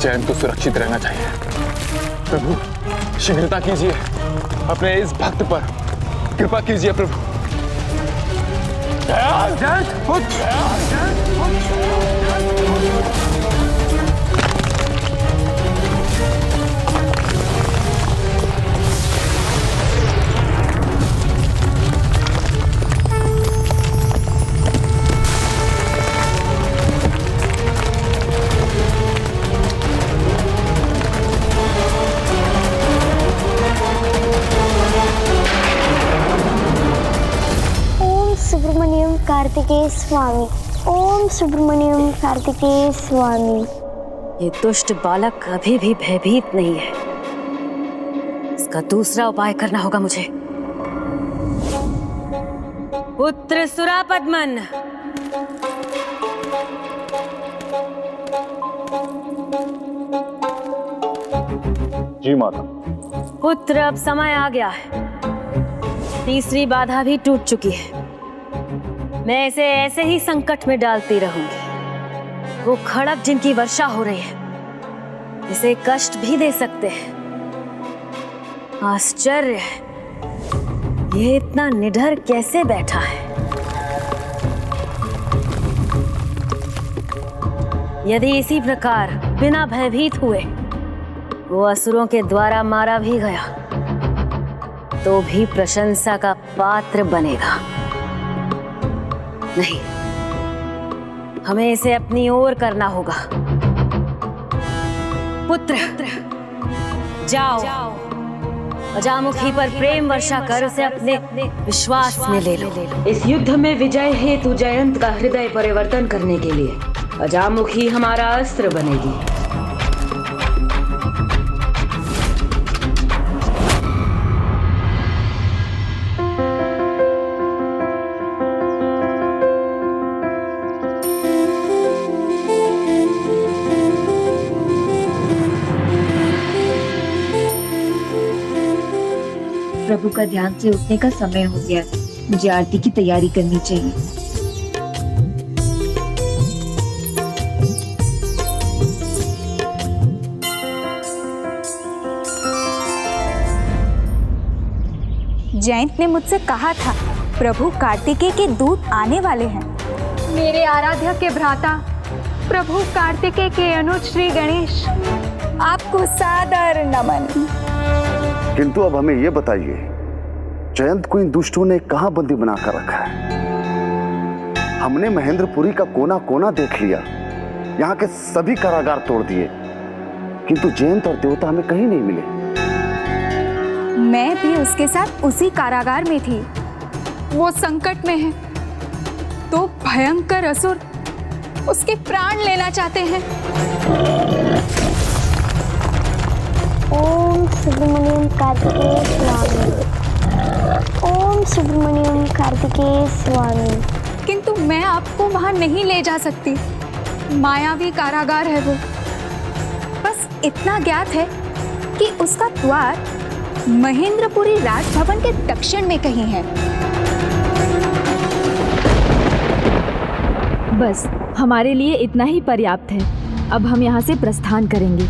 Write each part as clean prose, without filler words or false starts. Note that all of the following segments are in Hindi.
जयंत को सुरक्षित रहना चाहिए। प्रभु शीघ्रता कीजिए, अपने इस भक्त पर कृपा कीजिए प्रभु। सुब्रमण्यम कार्तिकेय स्वामी, ओम सुब्रमण्यम कार्तिकेय स्वामी। ये दुष्ट बालक अभी भी भयभीत नहीं है। इसका दूसरा उपाय करना होगा मुझे। पुत्र सुरापद्मन, जी माता। पुत्र, अब समय आ गया है। तीसरी बाधा भी टूट चुकी है। मैं इसे ऐसे ही संकट में डालती रहूंगी। वो खड़ग जिनकी वर्षा हो रही है, इसे कष्ट भी दे सकते हैं। आश्चर्य है, ये इतना निडर कैसे बैठा है। यदि इसी प्रकार बिना भयभीत हुए वो असुरों के द्वारा मारा भी गया तो भी प्रशंसा का पात्र बनेगा। नहीं, हमें इसे अपनी ओर करना होगा। पुत्र, जाओ, अजामुखी पर प्रेम वर्षा कर उसे अपने विश्वास में ले लो। इस युद्ध में विजय हेतु जयंत का हृदय परिवर्तन करने के लिए अजामुखी हमारा अस्त्र बनेगी। प्रभु का ध्यान से उठने का समय हो गया। मुझे आरती की तैयारी करनी चाहिए। जयंत ने मुझसे कहा था प्रभु कार्तिकेय के दूत आने वाले हैं। मेरे आराध्य के भ्राता प्रभु कार्तिकेय के अनुज श्री गणेश, आपको सादर नमन। किंतु अब हमें यह बताइए, जयंत को इन दुष्टों ने कहां बंदी बनाकर रखा है? हमने महेंद्रपुरी का कोना कोना देख लिया, यहाँ के सभी कारागार तोड़ दिए, किंतु जयंत और देवता हमें कहीं नहीं मिले। मैं भी उसके साथ उसी कारागार में थी। वो संकट में है तो भयंकर असुर उसके प्राण लेना चाहते हैं। ओम सुब्रमण्यम कार्तिकेय स्वामी, ओम सुब्रमण्यम कार्तिकेय स्वामी। किंतु मैं आपको वहां नहीं ले जा सकती। मायावी कारागार है वो। बस इतना ज्ञात है कि उसका द्वार महेंद्रपुरी राजभवन के दक्षिण में कहीं है। बस हमारे लिए इतना ही पर्याप्त है। अब हम यहाँ से प्रस्थान करेंगे।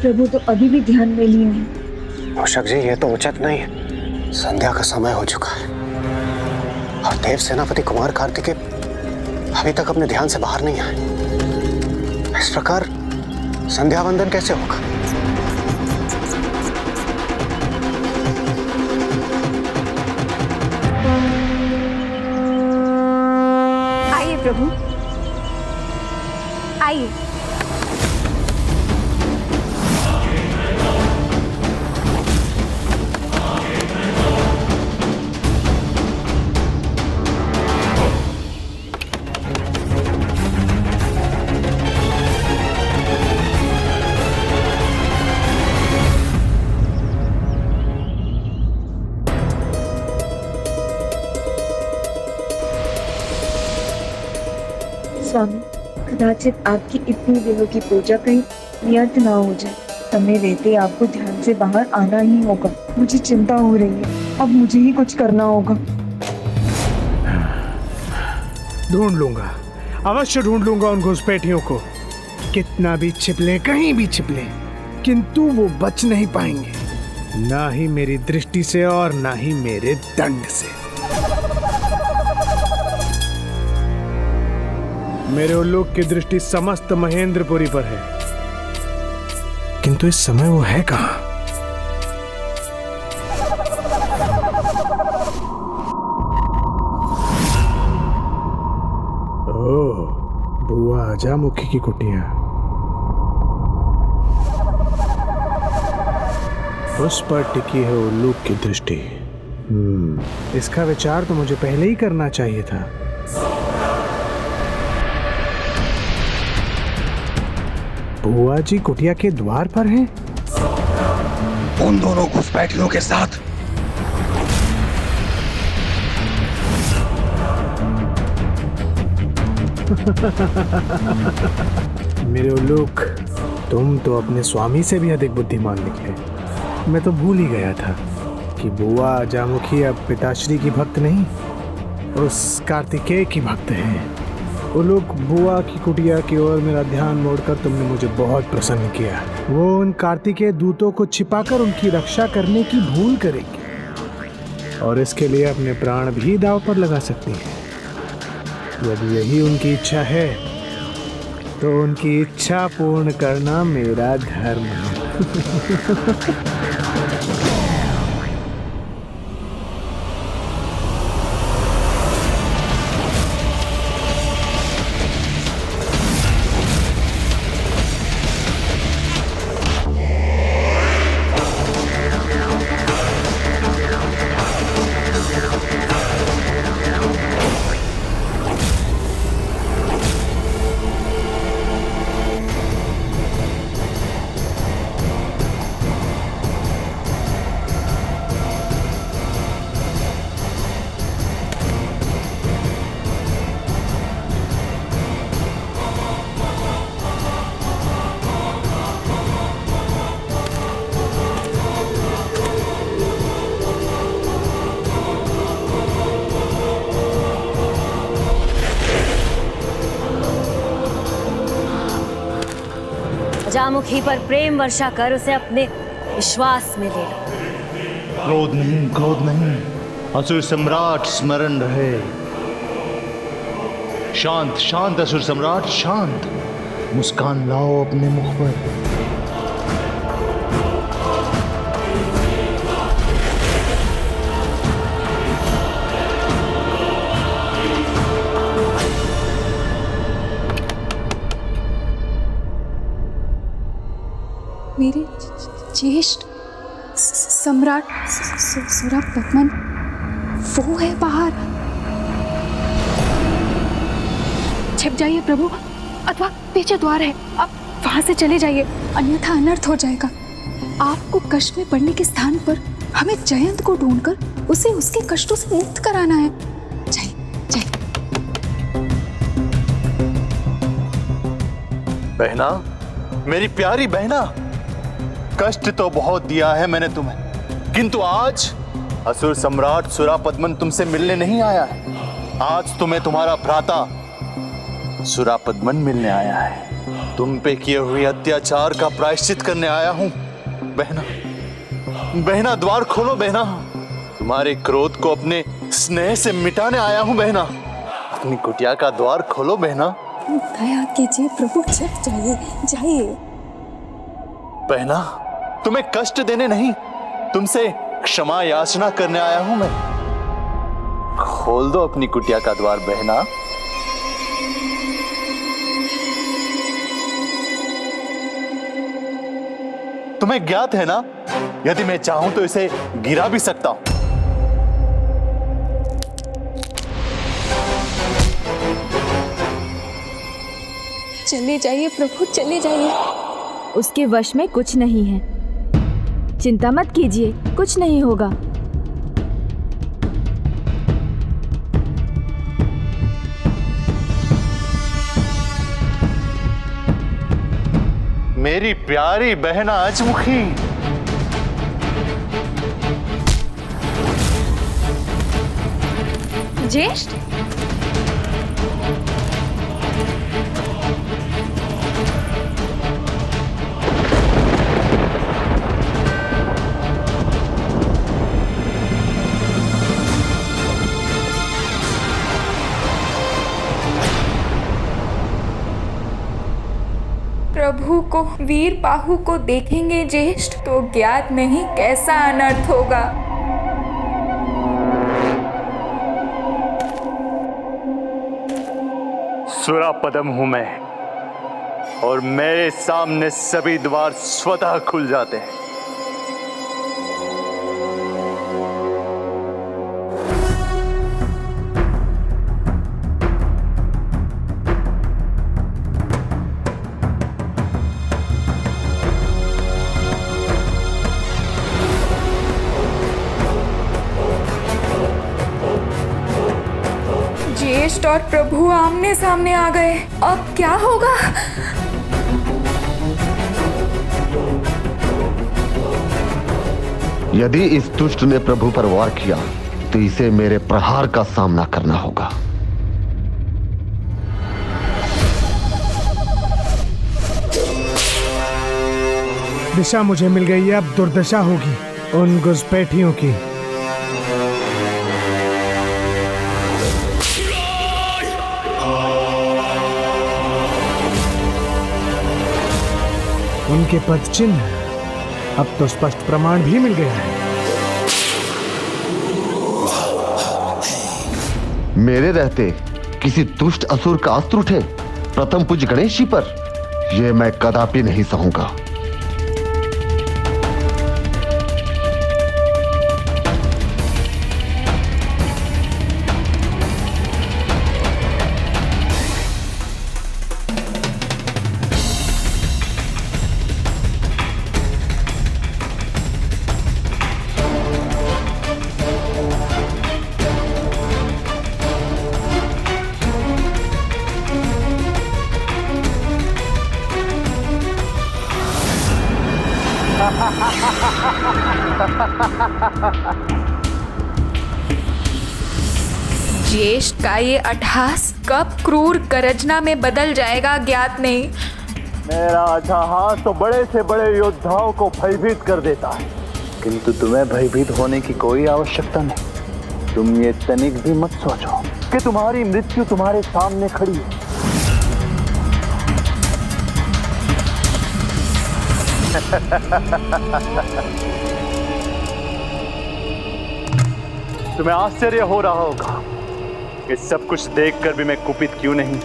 प्रभु तो अभी भी ध्यान में लीन है। मूषक जी, ये तो उचित नहीं है। संध्या का समय हो चुका है और देव सेनापति कुमार कार्तिकेय अभी तक अपने ध्यान से बाहर नहीं आए। इस प्रकार संध्या वंदन कैसे होगा? आइए प्रभु, आइए। स्वामी, कदाचित आपकी इतनी दिनों की पूजा कहीं व्यर्थ ना हो जाए। समय रहते आपको ध्यान से बाहर आना ही होगा। मुझे चिंता हो रही है, अब मुझे ही कुछ करना होगा। ढूंढ लूंगा, अवश्य ढूंढ लूंगा उन घुसपैठियों को। कितना भी छिपले, कहीं भी छिपले, किंतु वो बच नहीं पाएंगे, ना ही मेरी दृष्टि से और ना ही मेरे दंड से। मेरे उल्लूक की दृष्टि समस्त महेंद्रपुरी पर है, किंतु इस समय वो है कहां? ओह, बुआ आजामुखी की कुटिया। उस पर टिकी है उल्लूक की दृष्टि। इसका विचार तो मुझे पहले ही करना चाहिए था। बुआ जी कुटिया के द्वार पर हैं। उन दोनों घुसपैठियों के साथ मेरे उल्लूक, तुम तो अपने स्वामी से भी अधिक बुद्धिमान निकले। मैं तो भूल ही गया था कि बुआ आजामुखी अब पिताश्री की भक्त नहीं, उस कार्तिकेय की भक्त है। उल्लूक, बुआ की कुटिया की ओर मेरा ध्यान मोड़कर तुमने मुझे बहुत प्रसन्न किया। वो उन कार्तिकेय दूतों को छिपाकर उनकी रक्षा करने की भूल करेगी और इसके लिए अपने प्राण भी दांव पर लगा सकती है। यदि यही उनकी इच्छा है तो उनकी इच्छा पूर्ण करना मेरा धर्म है। अजामुखी पर प्रेम वर्षा कर उसे अपने विश्वास में ले लो। क्रोध नहीं, क्रोध नहीं, असुर सम्राट स्मरण रहे। शांत शांत असुर सम्राट, शांत। मुस्कान लाओ अपने मुख पर। मेरे ज्येष्ठ सम्राट सुरापद्मन वो है बाहर। छिप जाइए प्रभु, अथवा पीछे द्वार है, आप वहां से चले जाइए, अन्यथा अनर्थ हो जाएगा। आपको कष्ट में पड़ने के स्थान पर हमें जयंत को ढूंढकर उसे उसके कष्टों से मुक्त कराना है। जाइए जाइए। बहना, मेरी प्यारी बहना, कष्ट तो बहुत दिया है मैंने तुम्हें, किंतु आज असुर सम्राट सुरापद्मन तुमसे मिलने नहीं आया है। आज तुम्हें तुम्हारा भ्राता सुरापद्मन मिलने आया है। तुम पे किए हुए अत्याचार का प्रायश्चित करने आया हूं। बहना, बहना द्वार खोलो बहना। तुम्हारे क्रोध को अपने स्नेह से मिटाने आया हूं बहना। अपनी कुटिया का द्वार खोलो बहना। दया कीजिए प्रभु, छिप जाइए जाइए। बहना, तुम्हें कष्ट देने नहीं, तुमसे क्षमा याचना करने आया हूं मैं। खोल दो अपनी कुटिया का द्वार बहना। तुम्हें ज्ञात है ना, यदि मैं चाहूं तो इसे गिरा भी सकता हूं। चले जाइए प्रभु, चले जाइए। उसके वश में कुछ नहीं है, चिंता मत कीजिए, कुछ नहीं होगा। मेरी प्यारी बहना अजमुखी। ज्येष्ठ, प्रभु को, वीर बाहु को देखेंगे ज्येष्ठ तो ज्ञात नहीं कैसा अनर्थ होगा। सुरापदम हूं मैं और मेरे सामने सभी द्वार स्वतः खुल जाते हैं। ज्येष्ठ और प्रभु आमने सामने आ गए, अब क्या होगा? यदि इस दुष्ट ने प्रभु पर वार किया तो इसे मेरे प्रहार का सामना करना होगा। दिशा मुझे मिल गई है, अब दुर्दशा होगी उन घुसपैठियों की। उनके पद चिन्ह अब तो स्पष्ट प्रमाण भी मिल गया है। मेरे रहते किसी दुष्ट असुर का अस्त्र उठे प्रथम पूज्य गणेश जी पर, यह मैं कदापि नहीं सहूंगा। ज्येष्ठ का ये अट्टहास कब क्रूर गर्जना में बदल जाएगा ज्ञात नहीं। मेरा अट्टहास तो बड़े से बड़े योद्धाओं को भयभीत कर देता है, किंतु तुम्हें भयभीत होने की कोई आवश्यकता नहीं। तुम ये तनिक भी मत सोचो कि तुम्हारी मृत्यु तुम्हारे सामने खड़ी है। तुम्हें आश्चर्य हो रहा होगा कि सब कुछ देखकर भी मैं कुपित क्यों नहीं,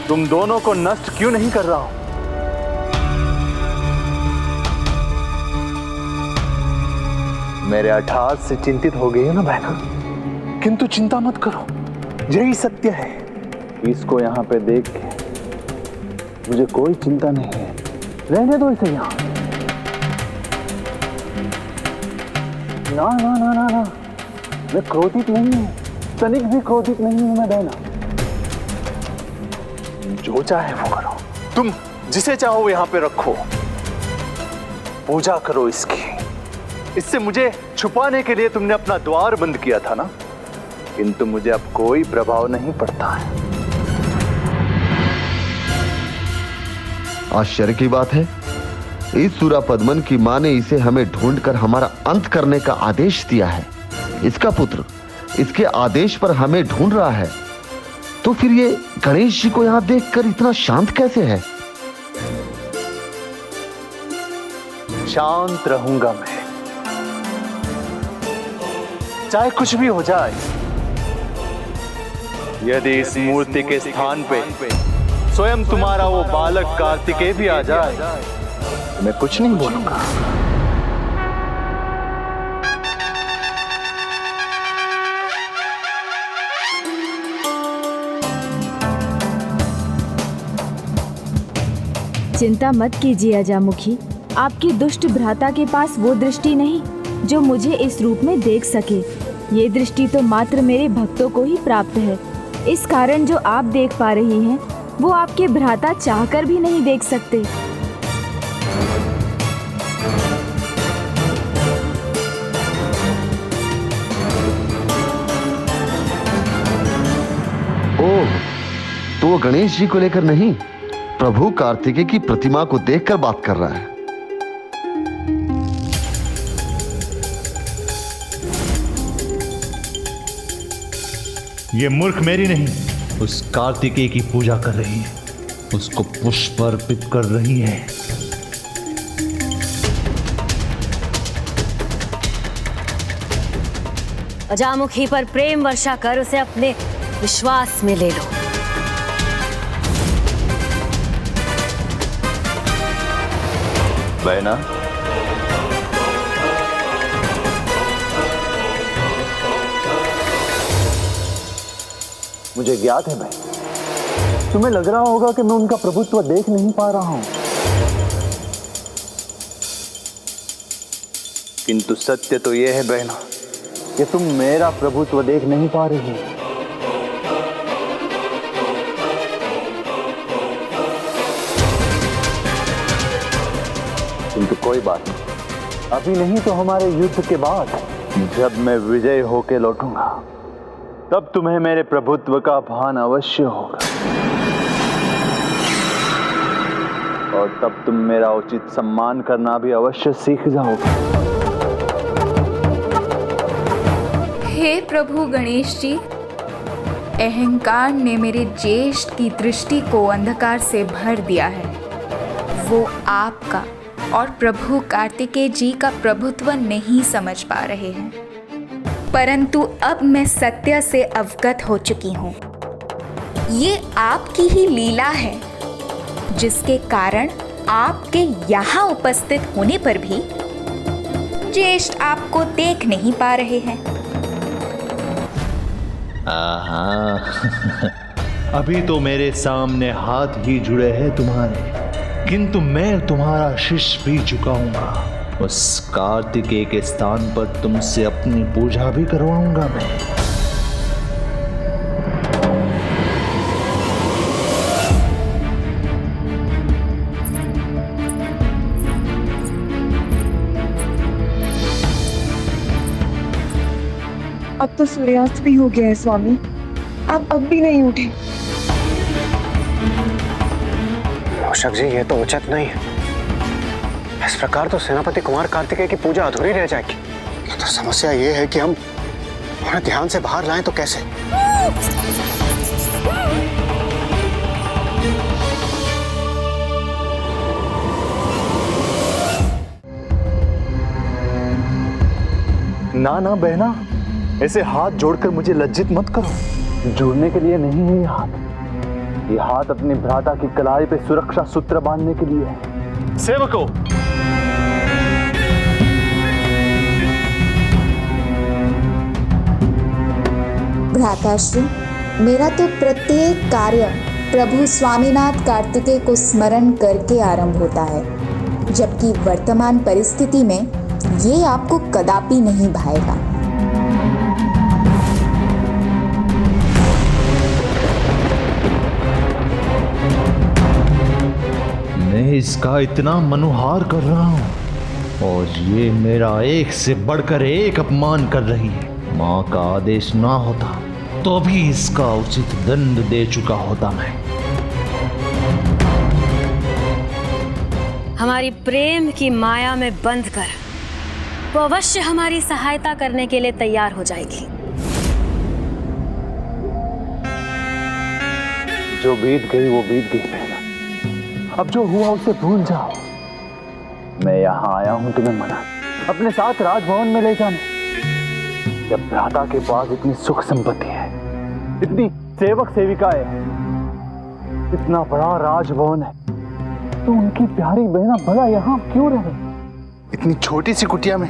तुम दोनों को नष्ट क्यों नहीं कर रहा हूं। मेरे अट्टहास से चिंतित हो गई हो ना बहना, किंतु चिंता मत करो, यही सत्य है। इसको यहाँ पे देख के मुझे कोई चिंता नहीं है, रहने दो इसे यहाँ। ना ना ना ना ना, मैं क्रोधित नहीं हूं, तनिक भी क्रोधित नहीं हूं मैं बहना। जो चाहे वो करो, तुम जिसे चाहो यहाँ पे रखो, पूजा करो इसकी। इससे मुझे छुपाने के लिए तुमने अपना द्वार बंद किया था ना, किंतु मुझे अब कोई प्रभाव नहीं पड़ता है। आश्चर्य की बात है, इस सुरापद्मन की मां ने इसे हमें ढूंढकर हमारा अंत करने का आदेश दिया है। इसका पुत्र इसके आदेश पर हमें ढूंढ रहा है, तो फिर ये गणेश जी को यहां देखकर इतना शांत कैसे है? शांत रहूंगा मैं, चाहे कुछ भी हो जाए। यदि इस मूर्ति के स्थान पे स्वयं तुम्हारा वो बालक कार्तिकेय भी आ जाए, तो मैं कुछ नहीं बोलूंगा। चिंता मत कीजिए अजामुखी, आपकी दुष्ट भ्राता के पास वो दृष्टि नहीं जो मुझे इस रूप में देख सके। ये दृष्टि तो मात्र मेरे भक्तों को ही प्राप्त है। इस कारण जो आप देख पा रही हैं वो आपके भ्राता चाहकर भी नहीं देख सकते। ओह, तो वो गणेश जी को लेकर नहीं, प्रभु कार्तिकेय की प्रतिमा को देखकर बात कर रहा है। ये मूर्ख मेरी नहीं, उस कार्तिकेय की पूजा कर रही है, उसको पुष्प अर्पित कर रही है। अजामुखी पर प्रेम वर्षा कर उसे अपने विश्वास में ले लो। बहना, मुझे ज्ञात है भाई, तुम्हें लग रहा होगा कि मैं उनका प्रभुत्व देख नहीं पा रहा हूं, किंतु सत्य तो यह है बहना कि तुम मेरा प्रभुत्व देख नहीं पा रही हो। किंतु कोई बात नहीं, अभी नहीं तो हमारे युद्ध के बाद, जब मैं विजय होके लौटूंगा, तब तुम्हें मेरे प्रभुत्व का भान अवश्य होगा और तब तुम मेरा उचित सम्मान करना भी अवश्य सीख जाओगे। हे प्रभु गणेश जी, अहंकार ने मेरे ज्येष्ठ की दृष्टि को अंधकार से भर दिया है। वो आपका और प्रभु कार्तिकेय जी का प्रभुत्व नहीं समझ पा रहे हैं, परंतु अब मैं सत्य से अवगत हो चुकी हूँ। ये आपकी ही लीला है, जिसके कारण आपके यहाँ उपस्थित होने पर भी ज्येष्ठ आपको देख नहीं पा रहे हैं। अभी तो मेरे सामने हाथ ही जुड़े हैं तुम्हारे, किंतु मैं तुम्हारा शीश भी झुकाऊंगा। उस कार्तिकेय के स्थान पर तुमसे अपनी पूजा भी करवाऊंगा मैं। अब तो सूर्यास्त भी हो गया है स्वामी, आप अब भी नहीं उठे। रोशक जी, ये तो उचित नहीं है। इस प्रकार तो सेनापति कुमार कार्तिकेय की पूजा अधूरी रह जाएगी। तो समस्या ये है कि हम उन्हें ध्यान से बाहर लाएं तो कैसे? ना ना बहना, ऐसे हाथ जोड़कर मुझे लज्जित मत करो। जोड़ने के लिए नहीं है ये हाथ अपने भ्राता की कलाई पे सुरक्षा सूत्र बांधने के लिए है। सेवकों, भ्राताश्री, मेरा तो प्रत्येक कार्य प्रभु स्वामीनाथ कार्तिकेय को स्मरण करके आरंभ होता है, जबकि वर्तमान परिस्थिति में ये आपको कदापि नहीं भाएगा। मैं इसका इतना मनुहार कर रहा हूं और ये मेरा एक से बढ़कर एक अपमान कर रही है। माँ का आदेश ना होता तो भी इसका उचित दंड दे चुका होता मैं। हमारी प्रेम की माया में बंद कर वो अवश्य हमारी सहायता करने के लिए तैयार हो जाएगी। जो बीत गई वो बीत गई बहना, अब जो हुआ उसे भूल जाओ। मैं यहाँ आया हूँ तुम्हें मना अपने साथ राजभवन में ले जाने। जब भ्राता के पास इतनी सुख संपत्ति है, इतनी सेवक सेविकाएं हैं, इतना बड़ा राजभवन है, तो उनकी प्यारी बहना भला यहाँ क्यों रहे? इतनी छोटी सी कुटिया में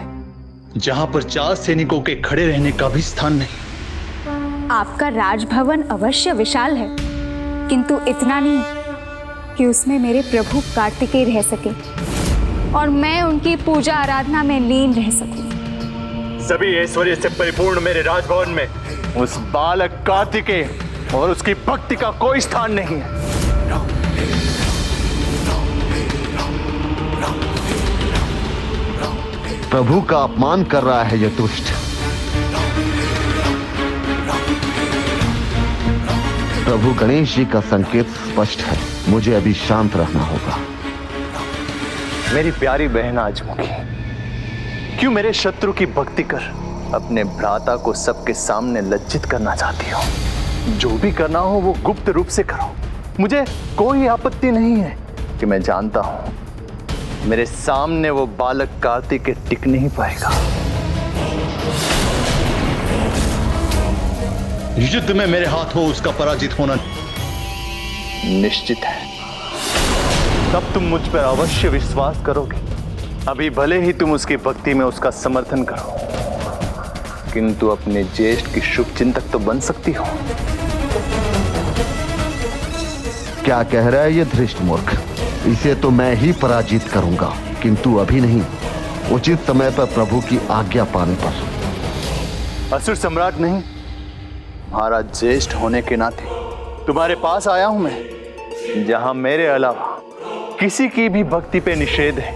जहां पर 4 सैनिकों के खड़े रहने का भी स्थान नहीं। आपका राजभवन अवश्य विशाल है, किंतु इतना नहीं कि उसमें मेरे प्रभु कार्तिकेय रह सके और मैं उनकी पूजा आराधना में लीन रह सकूं। सभी ऐश्वर्य से परिपूर्ण मेरे राजभवन में उस बालक कार्तिकेय और उसकी भक्ति का कोई स्थान नहीं है। प्रभु का अपमान कर रहा है यह दुष्ट। प्रभु गणेश जी का संकेत स्पष्ट है, मुझे अभी शांत रहना होगा। मेरी प्यारी बहन आजमुखी, क्यों मेरे शत्रु की भक्ति कर अपने भ्राता को सबके सामने लज्जित करना चाहती हो? जो भी करना हो वो गुप्त रूप से करो, मुझे कोई आपत्ति नहीं है। कि मैं जानता हूं मेरे सामने वो बालक कार्तिक टिक नहीं पाएगा। युद्ध में मेरे हाथ हो उसका पराजित होना निश्चित है। तब तुम मुझ पर अवश्य विश्वास करोगे। अभी भले ही तुम उसकी भक्ति में उसका समर्थन करो, किंतु अपने ज्येष्ठ की शुभ चिंतक तो बन सकती हो। क्या कह रहा है ये धृष्ट मूर्ख? इसे तो मैं ही पराजित करूंगा, किंतु अभी नहीं, उचित समय पर प्रभु की आज्ञा पाने पर। असुर सम्राट नहीं, महाराज ज्येष्ठ होने के नाते तुम्हारे पास आया हूं मैं, जहां मेरे अलावा किसी की भी भक्ति पे निषेध है,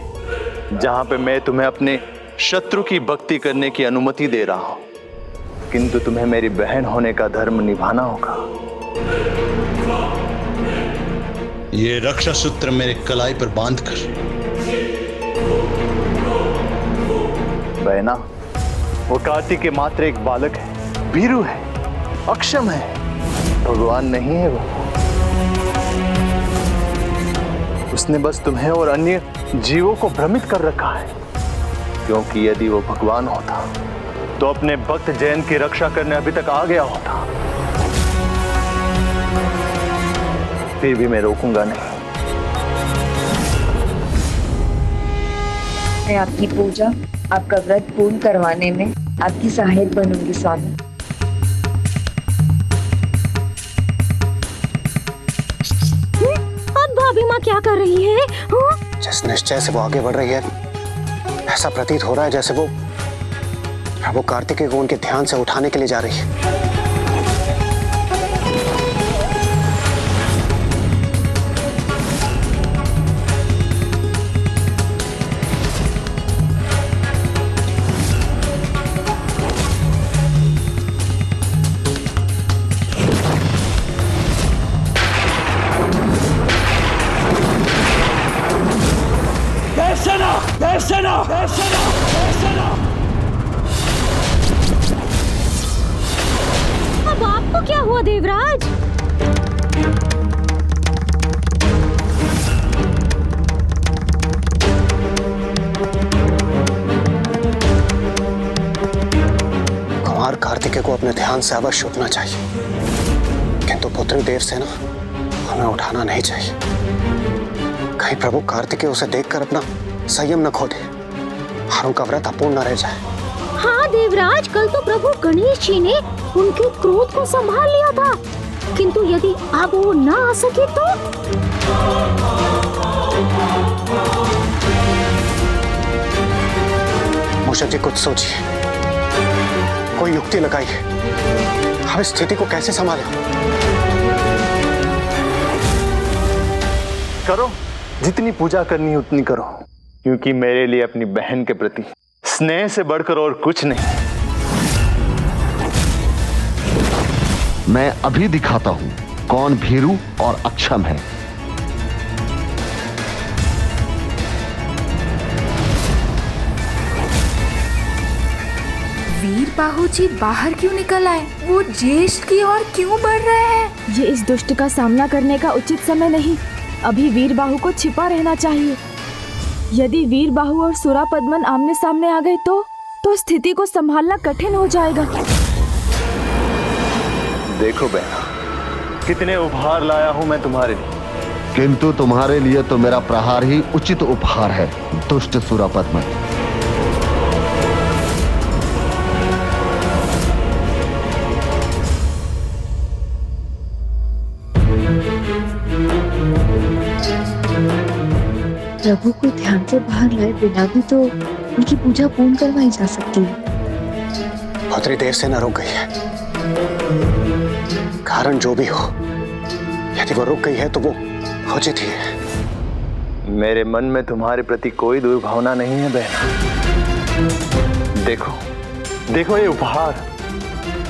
जहां पे मैं तुम्हें अपने शत्रु की भक्ति करने की अनुमति दे रहा हूं, किंतु तुम्हें मेरी बहन होने का धर्म निभाना होगा। ये रक्षा सूत्र मेरे कलाई पर बांधकर। बहना, वो कार्तिक के मात्र एक बालक है, भीरू है, अक्षम है, भगवान नहीं है वो। उसने बस तुम्हें और अन्य जीवों को भ्रमित कर रखा है, क्योंकि यदि वो भगवान होता तो अपने भक्त जयंत की रक्षा करने अभी तक आ गया होता। फिर भी मैं रोकूंगा नहीं। मैं आपकी पूजा, आपका व्रत पूर्ण करवाने में आपकी सहायक बनूंगी स्वामी। अब भाभी माँ क्या कर रही है? जिस निश्चय से वो आगे बढ़ रही है, ऐसा प्रतीत हो रहा है जैसे वो प्रभु कार्तिकेय को उनके ध्यान से उठाने के लिए जा रही है। अब आपको क्या हुआ देवराज? कुमार कार्तिकेय को अपने ध्यान से अवश्य उठना चाहिए, किंतु पुत्री देव से ना हमें उठाना नहीं चाहिए। कहीं प्रभु कार्तिकेय उसे देखकर अपना संयम न खो दे और उनका व्रत अपूर्ण न रह जाए। हाँ देवराज, कल तो प्रभु गणेश जी ने उनके क्रोध को संभाल लिया था, किंतु यदि अब वो न आ सके तो? मूषक जी, कुछ सोचिए, कोई युक्ति लगाइए। हम इस स्थिति को कैसे संभालें? करो, जितनी पूजा करनी है उतनी करो, क्योंकि मेरे लिए अपनी बहन के प्रति स्नेह से बढ़कर और कुछ नहीं। मैं अभी दिखाता हूं कौन भीरू और अक्षम है। वीर बाहु जी बाहर क्यों निकल आए? वो ज्येष्ठ की ओर क्यों बढ़ रहे हैं? ये इस दुष्ट का सामना करने का उचित समय नहीं। अभी वीर बाहु को छिपा रहना चाहिए। यदि वीर बाहु और सुरा पद्मन आमने सामने आ गए तो स्थिति को संभालना कठिन हो जाएगा। देखो बहना, कितने उपहार लाया हूं मैं तुम्हारे लिए, किंतु तुम्हारे लिए तो मेरा प्रहार ही उचित उपहार है, दुष्ट सुरा पद्मन। प्रभु को ध्यान से बाहर लाए बिना भी तो उनकी पूजा पूर्ण करवाई जा सकती है। पुत्री देव से न रुक गई है, कारण जो भी हो, यदि वो रुक गई है तो वो खोजी थी। मेरे मन में तुम्हारे प्रति कोई दुर्भावना नहीं है बहना। देखो देखो, ये उपहार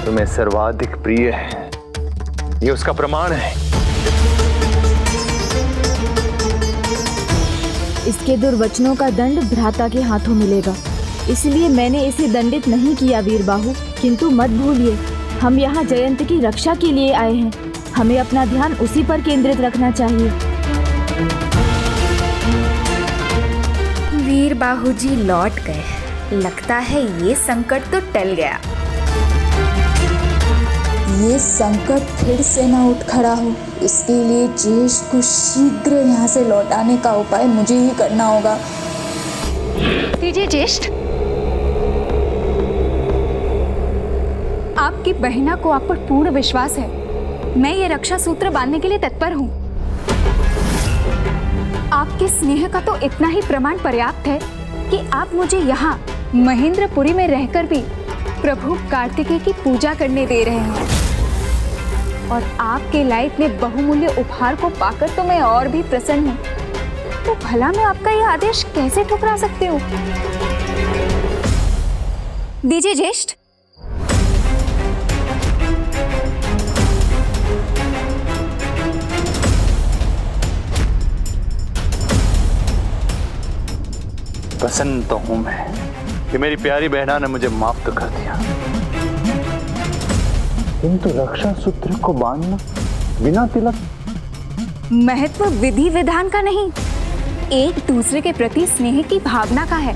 तुम्हें सर्वाधिक प्रिय है, ये उसका प्रमाण है। इसके दुर्वचनों का दंड भ्राता के हाथों मिलेगा, इसलिए मैंने इसे दंडित नहीं किया वीरबाहु। किंतु मत भूलिए, हम यहाँ जयंत की रक्षा के लिए आए हैं, हमें अपना ध्यान उसी पर केंद्रित रखना चाहिए। वीरबाहु जी लौट गए, लगता है ये संकट तो टल गया। ये संकट फिर से न उठ खड़ा हो, इसके लिए ज्येष्ठ को शीघ्र यहाँ से लौटाने का उपाय मुझे ही करना होगा। दीजिए ज्येष्ठ, आपकी बहना को आप पर पूर्ण विश्वास है। मैं ये रक्षा सूत्र बांधने के लिए तत्पर हूँ। आपके स्नेह का तो इतना ही प्रमाण पर्याप्त है कि आप मुझे यहाँ महेंद्रपुरी में रहकर भी प्रभु कार्तिकेय की पूजा करने दे रहे हैं, और आपके लाए इतने बहुमूल्य उपहार को पाकर तो मैं और भी प्रसन्न हूँ। तो भला मैं आपका यह आदेश कैसे ठुकरा सकती हूँ? दीजिए ज्येष्ठ। प्रसन्न तो हूं मैं कि मेरी प्यारी बहना ने मुझे माफ तो कर दिया, किंतु रक्षा सूत्र को बांधना बिना तिलक। महत्व विधि विधान का नहीं, एक दूसरे के प्रति स्नेह की भावना का है,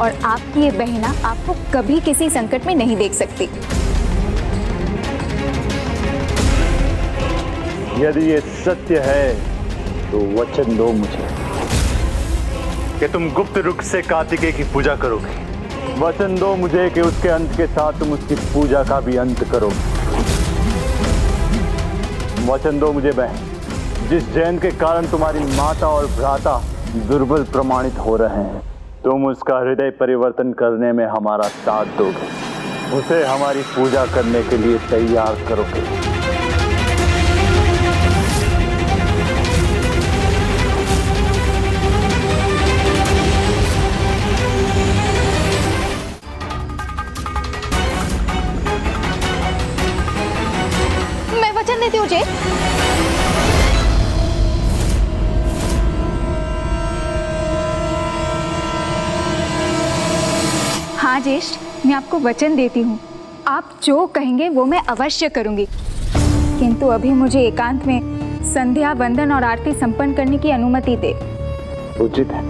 और आपकी ये बहना आपको कभी किसी संकट में नहीं देख सकती। यदि ये सत्य है तो वचन दो मुझे कि तुम गुप्त रूप से कार्तिकेय की पूजा करोगे। वचन दो मुझे कि उसके अंत के साथ तुम उसकी पूजा का भी अंत करोगे। वचन दो मुझे बहन, जिस जयंत के कारण तुम्हारी माता और भ्राता दुर्बल प्रमाणित हो रहे हैं, तुम उसका हृदय परिवर्तन करने में हमारा साथ दोगे, उसे हमारी पूजा करने के लिए तैयार करोगे। मैं वचन देती हूँ ज्येष्ठ। हाँ ज्येष्ठ, मैं आपको वचन देती हूँ, आप जो कहेंगे वो मैं अवश्य करूंगी। किंतु अभी मुझे एकांत में संध्या वंदन और आरती संपन्न करने की अनुमति दे। उचित है।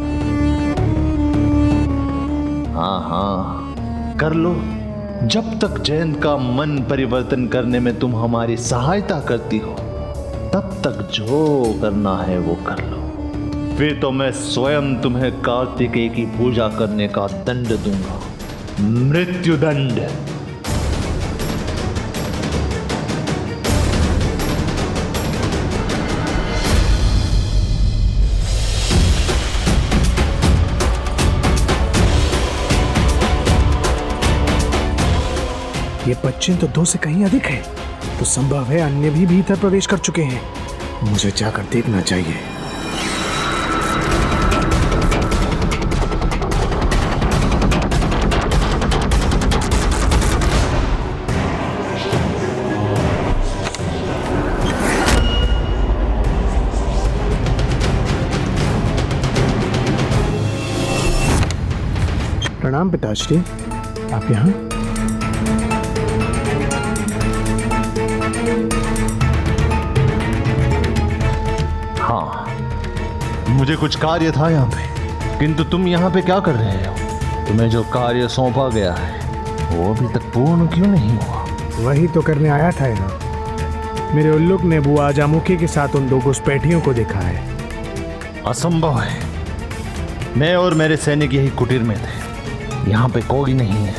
हाँ हाँ, कर लो। जब तक जयंत का मन परिवर्तन करने में तुम हमारी सहायता करती हो, तब तक जो करना है वो कर लो। फिर तो मैं स्वयं तुम्हें कार्तिकेय की पूजा करने का दंड दूंगा, मृत्यु दंड। ये बच्चे तो 2 से कहीं अधिक है, तो संभव है अन्य भी भीतर प्रवेश कर चुके हैं। मुझे जाकर देखना चाहिए। प्रणाम पिताश्री, आप यहाँ? हाँ, मुझे कुछ कार्य था यहाँ पे, किंतु तुम यहाँ पे क्या कर रहे हो? तुम्हें जो कार्य सौंपा गया है वो अभी तक पूर्ण क्यों नहीं हुआ? वही तो करने आया था यहाँ। मेरे उल्लुक ने बुआ जामुखी के साथ उन 2 घुसपैठियों को देखा है। असंभव है। मैं और मेरे सैनिक यही कुटीर में थे, यहाँ पे कोई नहीं है।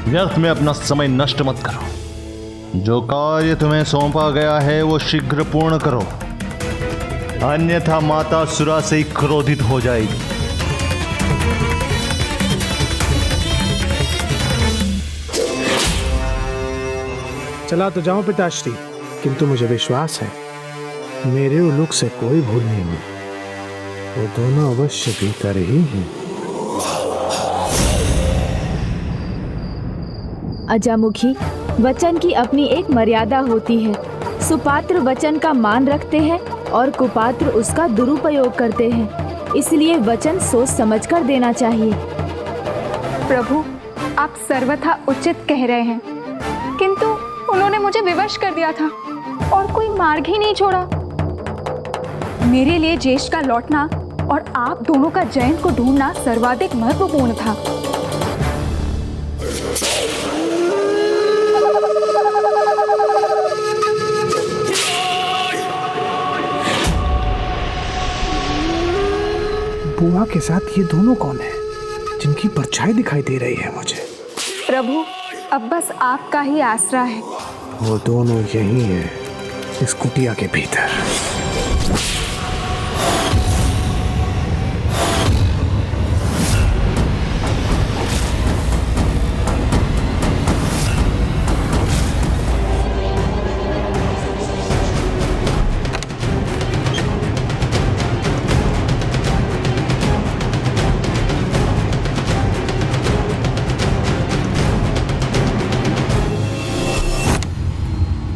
व्यर्थ में अपना समय नष्ट मत करो। जो कार्य तुम्हें सौंपा गया है वो शीघ्र पूर्ण करो, अन्यथा माता सुरा से ही क्रोधित हो जाएगी। चला तो जाऊं पिताश्री, किंतु मुझे विश्वास है मेरे उलूक से कोई भूल नहीं हुई। वो दोनों अवश्य भीतर ही हैं। अजामुखी, वचन की अपनी एक मर्यादा होती है। सुपात्र वचन का मान रखते हैं और कुपात्र उसका दुरुपयोग करते हैं। इसलिए वचन सोच समझकर देना चाहिए। प्रभु, आप सर्वथा उचित कह रहे हैं, किंतु उन्होंने मुझे विवश कर दिया था और कोई मार्ग ही नहीं छोड़ा। मेरे लिए ज्येष्ठ का लौटना और आप दोनों का जयंत को ढूंढना सर्वाधिक महत्वपूर्ण था। बुआ के साथ ये दोनों कौन है जिनकी परछाई दिखाई दे रही है मुझे? प्रभु, अब बस आपका ही आसरा है। वो दोनों यही है, इस कुटिया के भीतर।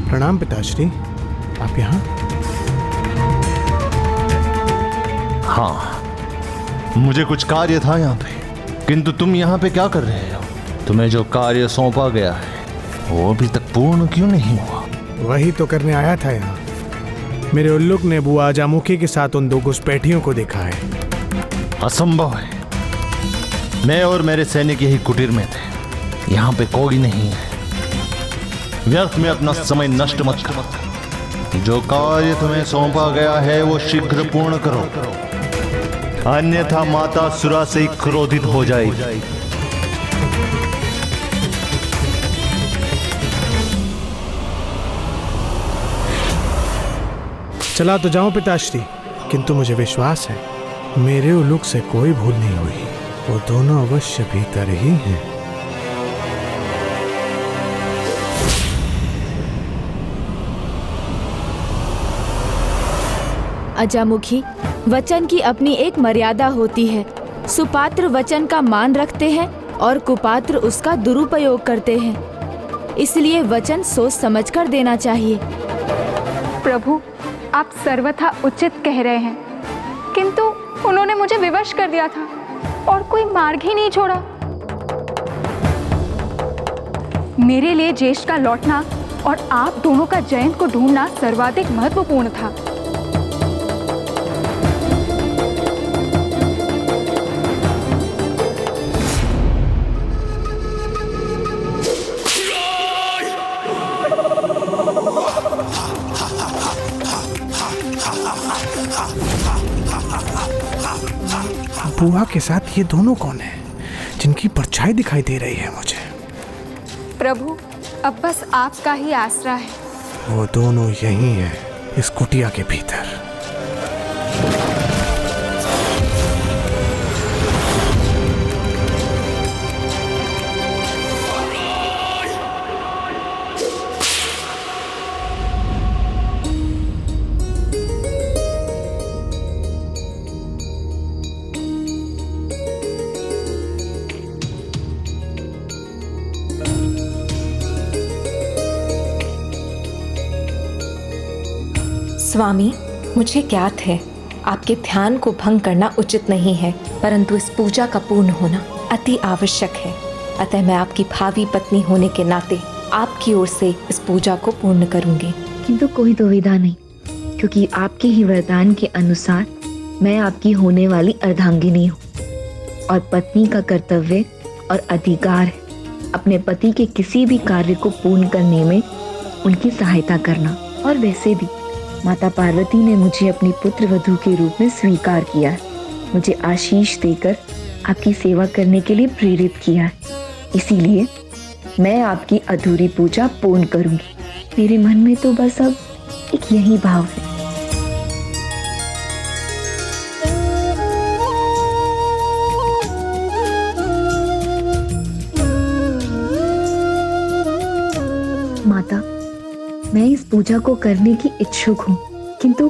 प्रणाम पिताश्री, आप यहाँ? हाँ, मुझे कुछ कार्य था यहाँ पे, किंतु तुम यहाँ पे क्या कर रहे हो? तुम्हें जो कार्य सौंपा गया है वो अभी तक पूर्ण क्यों नहीं हुआ? वही तो करने आया था यहाँ। मेरे उल्लूक ने बुआ अजामुखी के साथ उन 2 घुसपैठियों को देखा है। असंभव है। मैं और मेरे सैनिक यही कुटीर में थे, यहाँ पे कोई नहीं है। व्यर्थ में अपना समय नष्ट मत करो। जो कार्य तुम्हें सौंपा गया है वो शीघ्र पूर्ण करो, अन्यथा माता सुरा से क्रोधित हो जाएगी। चला तो जाऊं पिताश्री, किंतु मुझे विश्वास है मेरे उल्लूक से कोई भूल नहीं हुई। वो दोनों अवश्य भीतर ही हैं। अजामुखी, वचन की अपनी एक मर्यादा होती है। सुपात्र वचन का मान रखते हैं और कुपात्र उसका दुरुपयोग करते हैं। इसलिए वचन सोच समझकर देना चाहिए। प्रभु, आप सर्वथा उचित कह रहे हैं, किंतु उन्होंने मुझे विवश कर दिया था और कोई मार्ग ही नहीं छोड़ा। मेरे लिए ज्येष्ठ का लौटना और आप दोनों का जयंत को ढूंढना सर्वाधिक महत्वपूर्ण था। बुआ के साथ ये दोनों कौन है जिनकी परछाई दिखाई दे रही है मुझे? प्रभु, अब बस आपका ही आसरा है। वो दोनों यही है, इस कुटिया के भीतर। स्वामी, मुझे ज्ञात है आपके ध्यान को भंग करना उचित नहीं है, परंतु इस पूजा का पूर्ण होना अति आवश्यक है। अतः मैं आपकी भावी पत्नी होने के नाते आपकी ओर से इस पूजा को पूर्ण करूंगी। किंतु कोई दुविधा नहीं, क्योंकि आपके ही वरदान के अनुसार मैं आपकी होने वाली अर्धांगिनी हूँ और पत्नी का कर्तव्य और अधिकार है अपने पति के किसी भी कार्य को पूर्ण करने में उनकी सहायता करना। और वैसे भी माता पार्वती ने मुझे अपनी पुत्र वधू के रूप में स्वीकार किया है, मुझे आशीष देकर आपकी सेवा करने के लिए प्रेरित किया है। इसीलिए मैं आपकी अधूरी पूजा पूर्ण करूंगी। मेरे मन में तो बस अब एक यही भाव है। माता, मैं इस पूजा को करने की इच्छुक हूँ, किंतु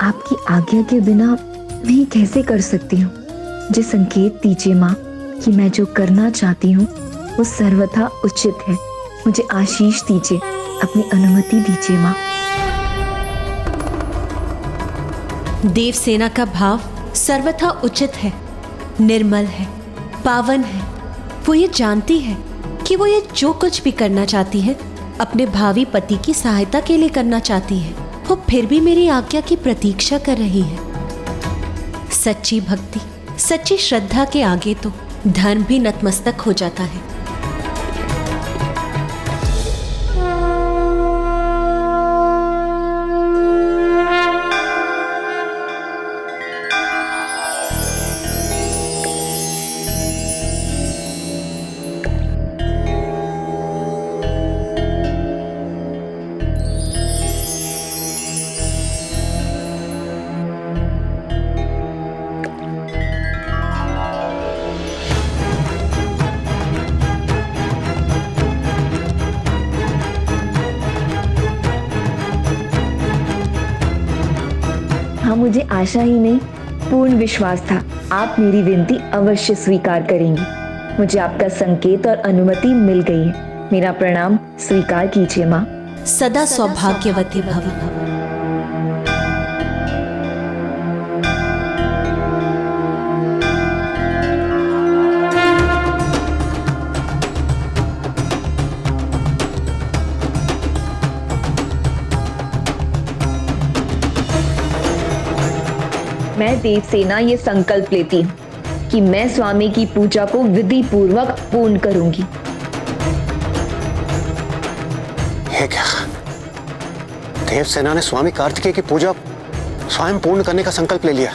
आपकी आज्ञा के बिना मैं ये कैसे कर सकती हूँ? मुझे संकेत दीजिए माँ कि मैं जो करना चाहती हूँ वो सर्वथा उचित है। मुझे आशीष दीजिए, अपनी अनुमति दीजिए माँ। देवसेना का भाव सर्वथा उचित है, निर्मल है, पावन है। वो ये जानती है कि वो ये जो कुछ भी करना चाहती है अपने भावी पति की सहायता के लिए करना चाहती है। वो फिर भी मेरी आज्ञा की प्रतीक्षा कर रही है। सच्ची भक्ति, सच्ची श्रद्धा के आगे तो धर्म भी नतमस्तक हो जाता है। हाँ, मुझे आशा ही नहीं पूर्ण विश्वास था आप मेरी विनती अवश्य स्वीकार करेंगी। मुझे आपका संकेत और अनुमति मिल गई है। मेरा प्रणाम स्वीकार कीजिए माँ। सदा सौभाग्यवती भव। मैं देवसेना ये संकल्प लेती हूँ कि मैं स्वामी की पूजा को विधि पूर्वक पूर्ण करूंगी। ये क्या? देवसेना ने स्वामी कार्तिकेय की पूजा स्वयं पूर्ण करने का संकल्प ले लिया।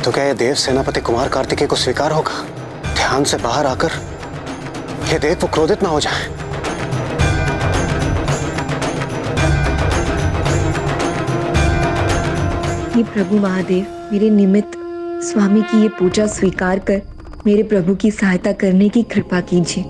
तो क्या ये देव सेनापति कुमार कार्तिकेय को स्वीकार होगा? ध्यान से बाहर आकर ये देख वो क्रोधित ना हो जाए। हे प्रभु महादेव, मेरे निमित्त स्वामी की ये पूजा स्वीकार कर मेरे प्रभु की सहायता करने की कृपा कीजिए।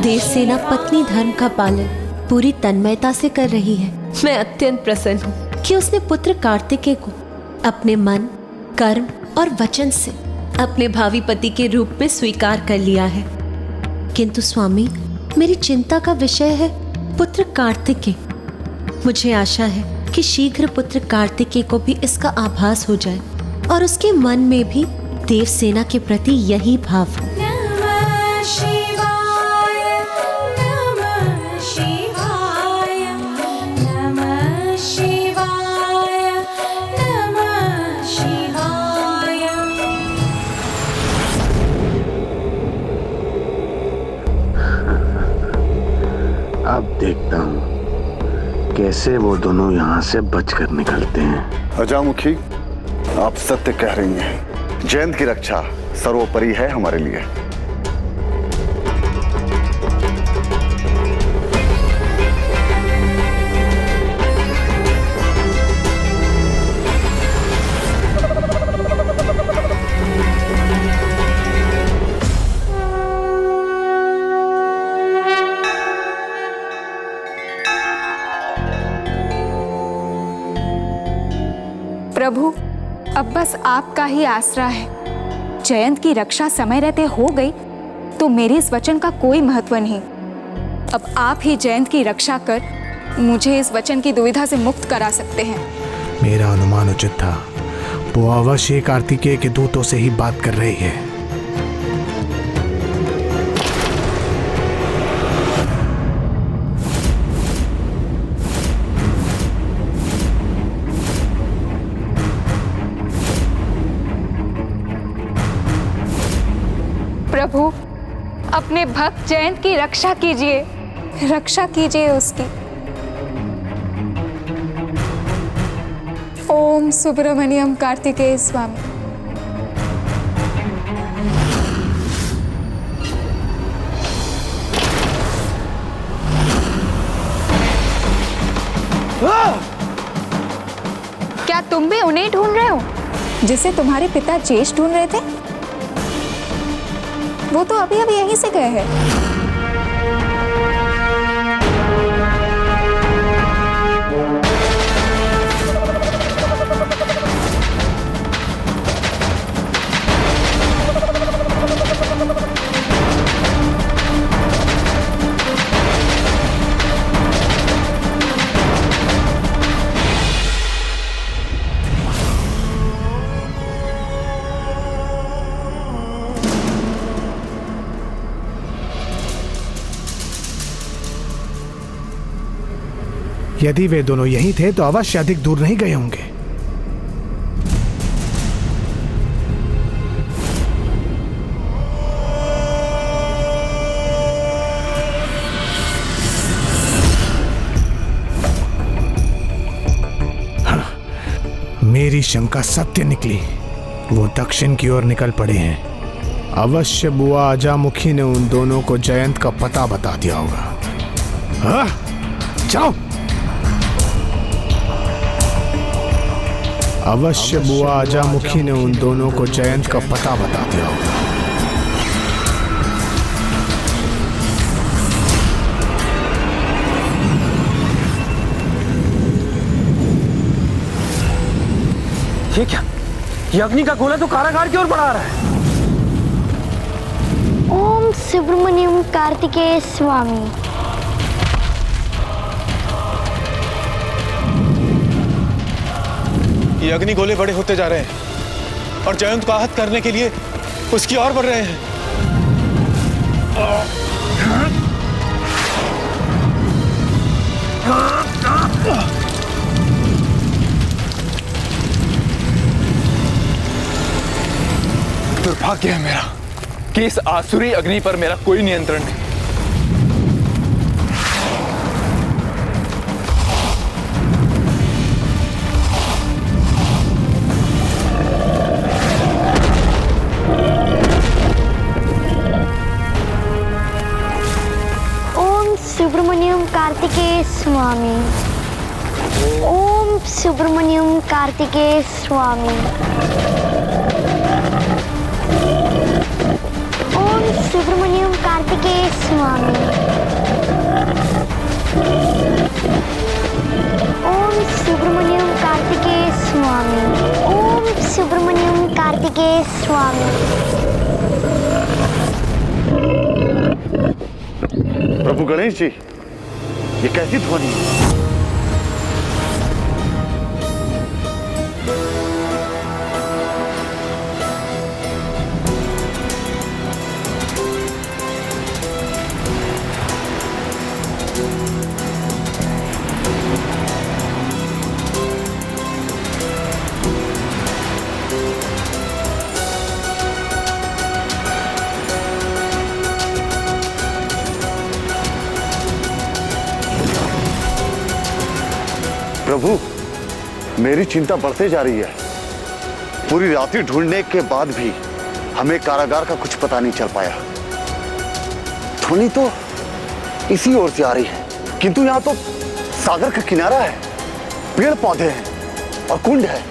देवसेना पत्नी धर्म का पालन पूरी तन्मयता से कर रही है। मैं अत्यंत प्रसन्न हूँ कि उसने पुत्र कार्तिकेय को अपने मन, कर्म और वचन से अपने भावी पति के रूप में स्वीकार कर लिया है। किंतु स्वामी, मेरी चिंता का विषय है पुत्र कार्तिकेय। मुझे आशा है कि शीघ्र पुत्र कार्तिकेय को भी इसका आभास हो जाए और उसके मन में भी देवसेना के प्रति यही भाव हो। अब देखता हूँ कैसे वो दोनों यहाँ से बचकर निकलते हैं। अजामुखी, आप सत्य कह रही हैं। जयंत की रक्षा सर्वोपरि है हमारे लिए। प्रभु, अब बस आपका ही आसरा है। जयंत की रक्षा समय रहते हो गई तो मेरे इस वचन का कोई महत्व नहीं। अब आप ही जयंत की रक्षा कर मुझे इस वचन की दुविधा से मुक्त करा सकते हैं। मेरा अनुमान उचित था। वो अवश्य कार्तिकेय के दूतों से ही बात कर रही है। प्रभु, अपने भक्त जयंत की रक्षा कीजिए, रक्षा कीजिए उसकी। ओम सुब्रमण्यम कार्तिकेय स्वामी। क्या तुम भी उन्हें ढूंढ रहे हो जिसे तुम्हारे पिता ज्येष्ठ ढूंढ रहे थे? वो तो अभी अभी यहीं से गए हैं। यदि वे दोनों यहीं थे तो अवश्य अधिक दूर नहीं गए होंगे। हाँ, मेरी शंका सत्य निकली। वो दक्षिण की ओर निकल पड़े हैं। अवश्य बुआ अजामुखी ने उन दोनों को जयंत का पता बता दिया होगा। हाँ, जाओ। अवश्य बुआ अजामुखी ने उन दोनों को जयंत का पता बता दिया होगा। ये क्या? ये अग्नि का गोला तो कारागार की ओर बढ़ा रहा है। ओम सुब्रमण्यम कार्तिकेय स्वामी। ये अग्नि गोले बड़े होते जा रहे हैं और जयंत को आहत करने के लिए उसकी ओर बढ़ रहे हैं। दुर्भाग्य है मेरा कि इस आसुरी अग्नि पर मेरा कोई नियंत्रण नहीं। सुब्रमण्यम कार्तिकेय स्वामी। ओम सुब्रमण्यम कार्तिकेय स्वामी। ओम सुब्रमण्यम कार्तिकेय स्वामी। ओम सुब्रमण्यम कार्तिकेय स्वामी। ओम सुब्रमण्यम कार्तिकेय स्वामी। प्रभु गणेश जी, ये कैसी ध्वनि है? प्रभु, मेरी चिंता बढ़ते जा रही है। पूरी रात्रि ढूंढने के बाद भी हमें कारागार का कुछ पता नहीं चल पाया। ध्वनि तो इसी ओर से आ रही है, किंतु यहाँ तो सागर का किनारा है, पेड़ पौधे हैं और कुंड है।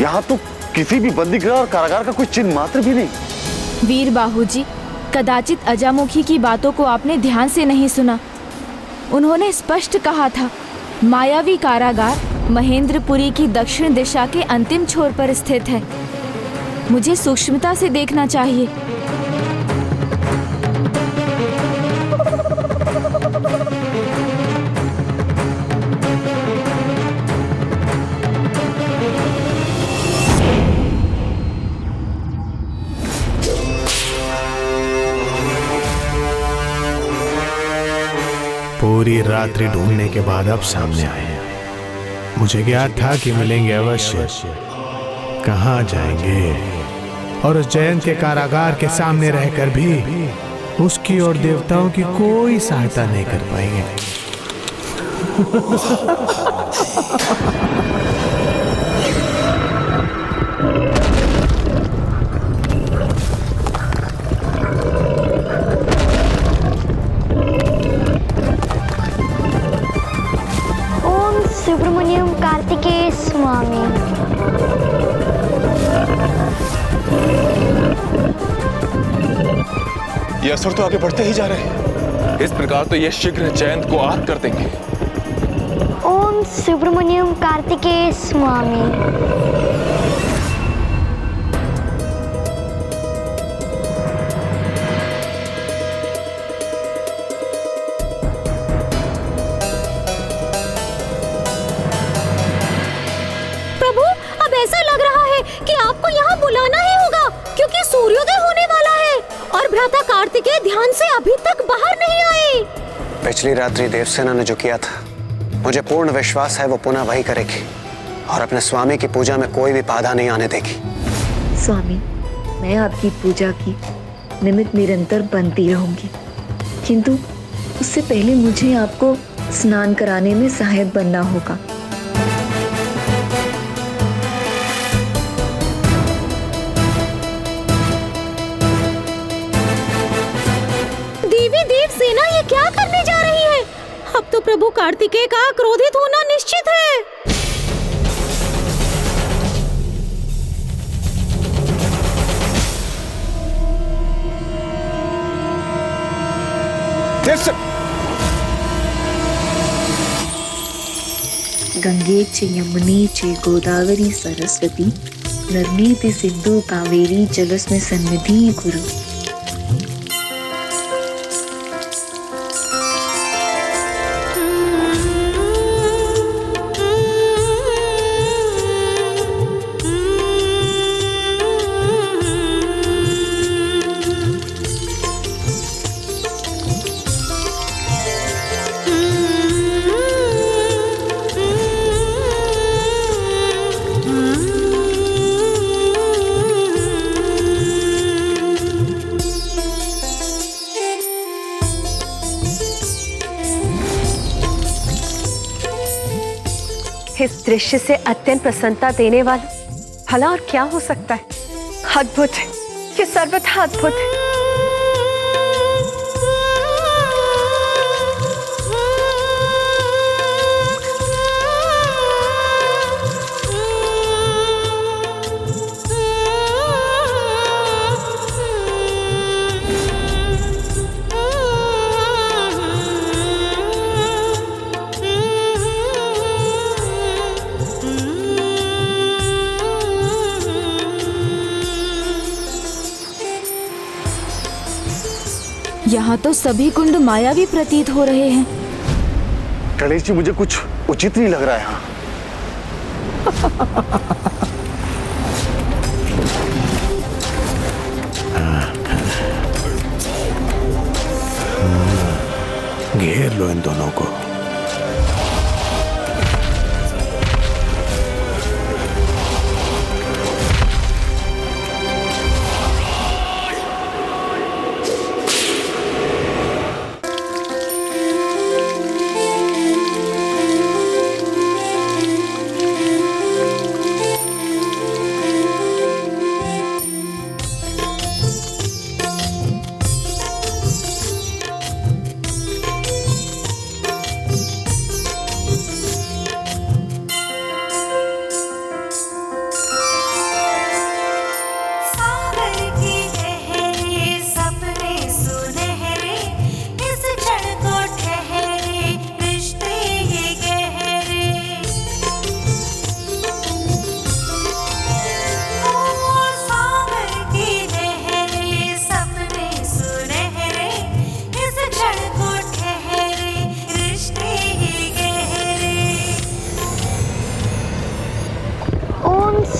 यहाँ तो किसी भी बंदीगृह और कारागार का कोई चिन्ह मात्र भी नहीं। वीर बाहू जी, कदाचित अजामुखी की बातों को आपने ध्यान से नहीं सुना। उन्होंने स्पष्ट कहा था, मायावी कारागार महेंद्रपुरी की दक्षिण दिशा के अंतिम छोर पर स्थित है। मुझे सूक्ष्मता से देखना चाहिए। पूरी रात्रि ढूंढने के बाद अब सामने आए हैं। मुझे ज्ञात था कि मिलेंगे अवश्य। कहाँ जाएंगे? और उस जयंत के कारागार के सामने रहकर भी उसकी और देवताओं की कोई सहायता नहीं कर पाएंगे। ओम सुब्रमण्यम कार्तिकेय स्वामी। ये असुर तो आगे बढ़ते ही जा रहे हैं। इस प्रकार तो ये शीघ्र जयंत को आहत कर देंगे। ओम सुब्रमण्यम कार्तिकेय स्वामी। प्रभु, अब ऐसा लग रहा है कि आपको यहाँ बुलाना ही होगा, क्योंकि सूर्योदय होने वाला है और भ्राता कार्तिकेय ध्यान से अभी तक बाहर नहीं आए। पिछली रात्रि देवसेना ने जो किया था, मुझे पूर्ण विश्वास है वो पुनः वही करेगी और अपने स्वामी की पूजा में कोई भी बाधा नहीं आने देगी। स्वामी, मैं आपकी पूजा की निमित्त निरंतर बनती रहूंगी, किंतु उससे पहले मुझे आपको स्नान कराने में सहायक बनना होगा। देवी देव सेना ये क्या करने जा रही है? अब तो प्रभु कार्तिकेय का क्रोधित होना निश्चित है। गंगे च यमुने च गोदावरी सरस्वती नर्मदे सिंधु कावेरी जलस्मिन् सन्निधिं कुरु। इस दृश्य से अत्यंत प्रसन्नता देने वाला भला और क्या हो सकता है? अद्भुत है, ये सर्वथा अद्भुत है। यहाँ तो सभी कुंड मायावी प्रतीत हो रहे हैं। गणेश जी, मुझे कुछ उचित नहीं लग रहा है यहाँ। घेर लो इन दोनों को।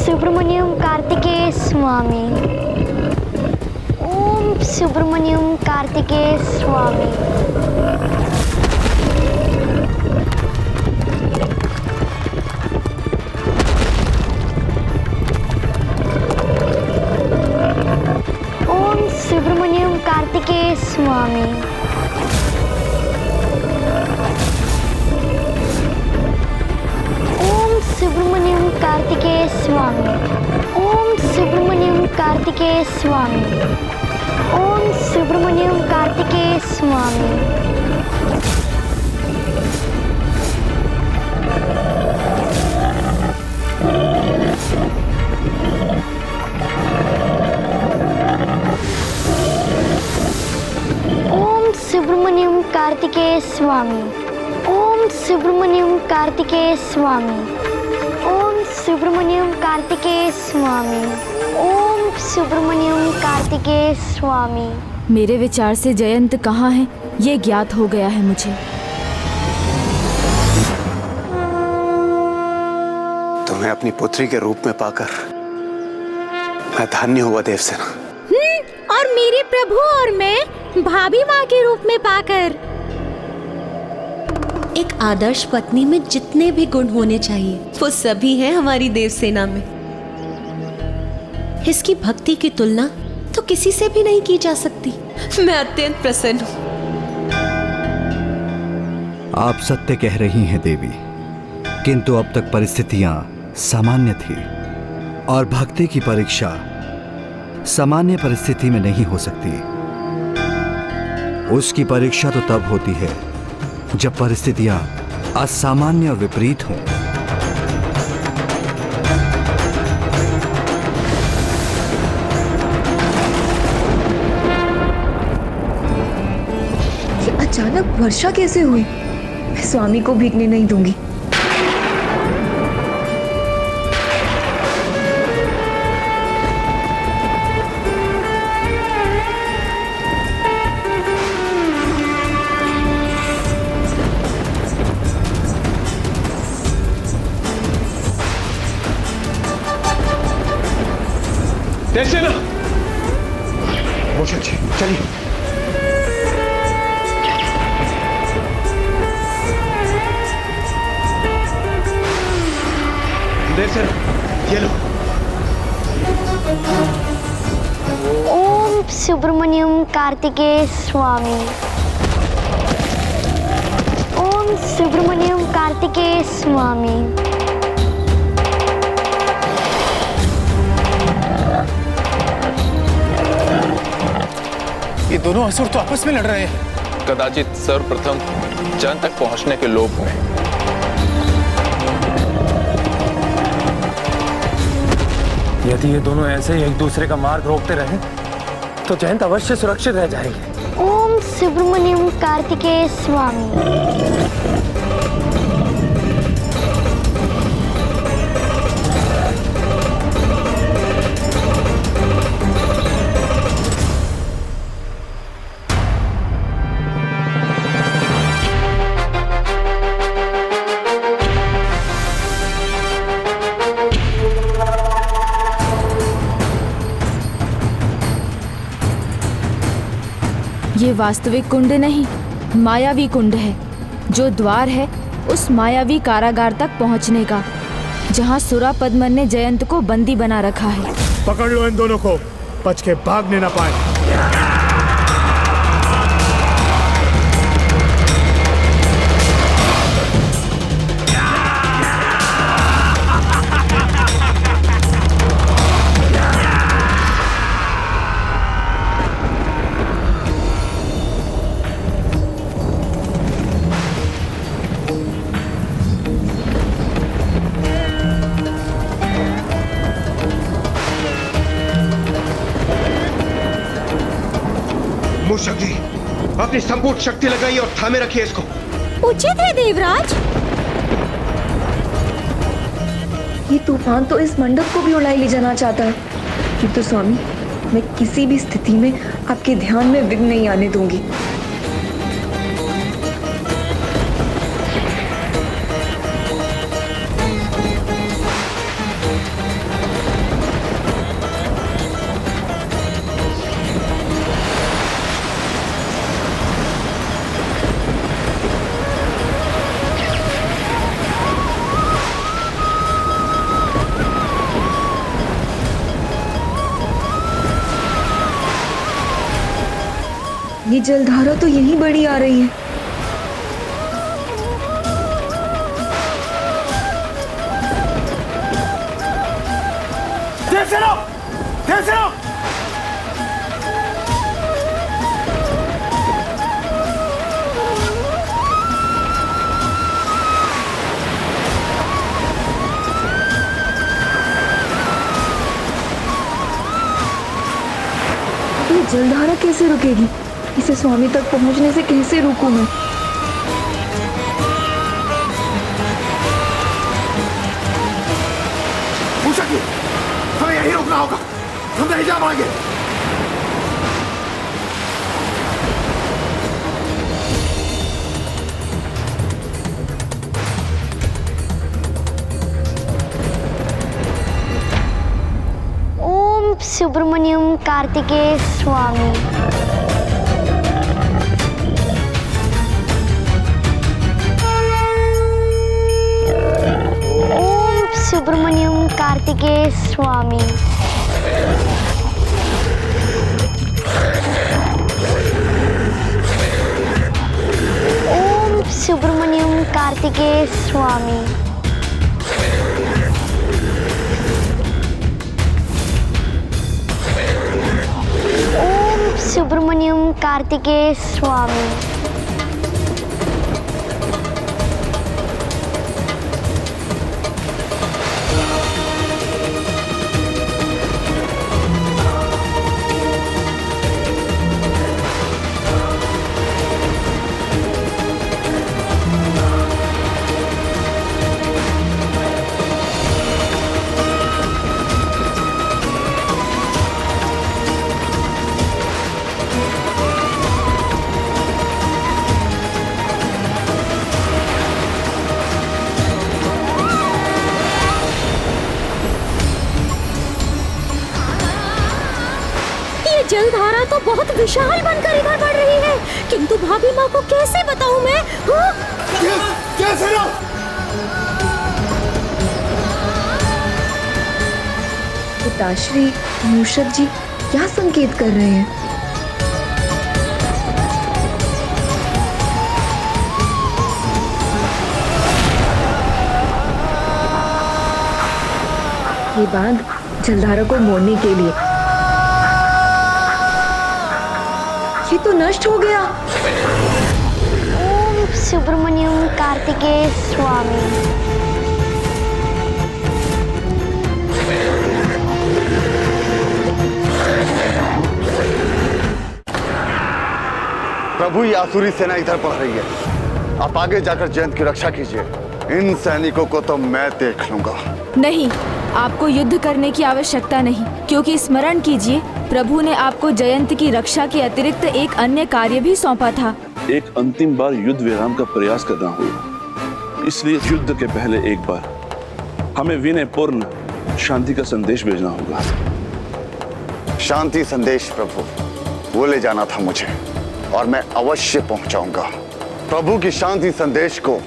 सुब्रमण्यम कार्तिकेय स्वामी। ओम सुब्रमण्यम कार्तिकेय स्वामी। कार्तिकेय स्वामी। ओम सुब्रमण्यम कार्तिकेय स्वामी। ओम सुब्रमण्यम कार्तिकेय स्वामी। ओम सुब्रमण्यम कार्तिकेय स्वामी। ओम सुब्रमण्यम कार्तिकेय स्वामी। ओम सुब्रमण्यम कार्तिकेय स्वामी। ओम सुब्रमण्यम कार्तिकेय स्वामी। ओम सुब्रमण्यम कार्तिकेय स्वामी। मेरे विचार से जयंत कहाँ है ये ज्ञात हो गया है मुझे। तुम्हें अपनी पुत्री के रूप में पाकर मैं धन्य हुआ देवसेना। और मेरे प्रभु और मैं भाभी माँ के रूप में पाकर। एक आदर्श पत्नी में जितने भी गुण होने चाहिए वो सभी हैं हमारी देवसेना में। इसकी भक्ति की तुलना तो किसी से भी नहीं की जा सकती। मैं अत्यंत प्रसन्न हूँ। आप सत्य कह रही हैं देवी, किंतु अब तक परिस्थितियां सामान्य थी और भक्ति की परीक्षा सामान्य परिस्थिति में नहीं हो सकती। उसकी परीक्षा तो तब होती है जब परिस्थितियां असामान्य और विपरीत हों। अचानक वर्षा कैसे हुई? मैं स्वामी को भीगने नहीं दूंगी। देवसेना, मूषक जी चलिए। देवसेना ये लो। ओम सुब्रमण्यम कार्तिकेय स्वामी। ओम सुब्रमण्यम कार्तिकेय स्वामी। ये दोनों असुर तो आपस में लड़ रहे हैं। कदाचित सर्वप्रथम जन तक पहुंचने के लोभ में। यदि ये दोनों ऐसे ही एक दूसरे का मार्ग रोकते रहे तो जयंत अवश्य सुरक्षित रह जाएंगे। ओम सुब्रमण्यम कार्तिकेय स्वामी। ये वास्तविक कुंड नहीं, मायावी कुंड है, जो द्वार है उस मायावी कारागार तक पहुंचने का, जहां सुरा पद्मन ने जयंत को बंदी बना रखा है। पकड़ लो इन दोनों को, बच के भागने ना पाए। मूषक जी अपनी संपूर्ण शक्ति लगाइए और थामे रखिए इसको। उचित है देवराज। ये तूफान तो इस मंडप को भी उड़ाई ले जाना चाहता है, किंतु स्वामी मैं किसी भी स्थिति में आपके ध्यान में विघ्न नहीं आने दूंगी। ये जलधारा तो यहीं बढ़ी आ रही है। ये जलधारा कैसे रुकेगी? इसे स्वामी तक पहुंचने से कैसे रोकूं मैं? हमें यहीं रुकना होगा, हम नहीं जा पाएंगे। ओम सुब्रमण्यम कार्तिकेय स्वामी। ओम सुब्रमण्यम कार्तिकेय स्वामी। ओम सुब्रमण्यम कार्तिकेय स्वामी। ओम सुब्रमण्यम कार्तिकेय स्वामी। जलधारा तो बहुत विशाल बनकर इधर बढ़ रही है, किंतु भाभी माँ को कैसे बताऊं मैं? कैसे ना? पिताश्री, मूषक जी क्या संकेत कर रहे हैं? ये बांध जलधारा को मोड़ने के लिए। ये तो नष्ट हो गया। ओम सुब्रमण्यम कार्तिकेय स्वामी। प्रभु, ये आसुरी सेना इधर बढ़ रही है। आप आगे जाकर जयंत की रक्षा कीजिए। इन सैनिकों को तो मैं देख लूंगा। नहीं, आपको युद्ध करने की आवश्यकता नहीं, क्योंकि स्मरण कीजिए प्रभु ने आपको जयंत की रक्षा के अतिरिक्त एक अन्य कार्य भी सौंपा था। एक अंतिम बार युद्ध विराम का प्रयास करना होगा, इसलिए युद्ध के पहले एक बार हमें विनयपूर्ण शांति का संदेश भेजना होगा। शांति संदेश प्रभु, वो ले जाना था मुझे और मैं अवश्य पहुंचाऊंगा प्रभु की शांति संदेश को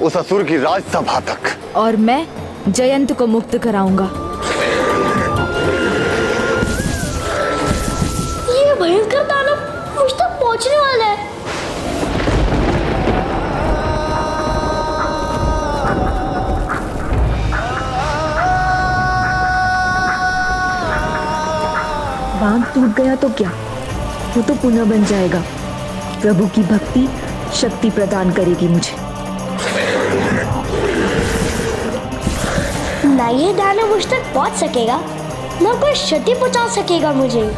उस असुर की राजसभा तक। और मैं जयंत को मुक्त कराऊंगा। ये भयंकर दानव मुझ तक पहुंचने वाला है। बांध टूट गया तो क्या, वो तो पुनः बन जाएगा। प्रभु की भक्ति शक्ति प्रदान करेगी मुझे। ना ये दानव मुझ तक पहुंच सकेगा, ना कोई क्षति पहुंचा सकेगा मुझे।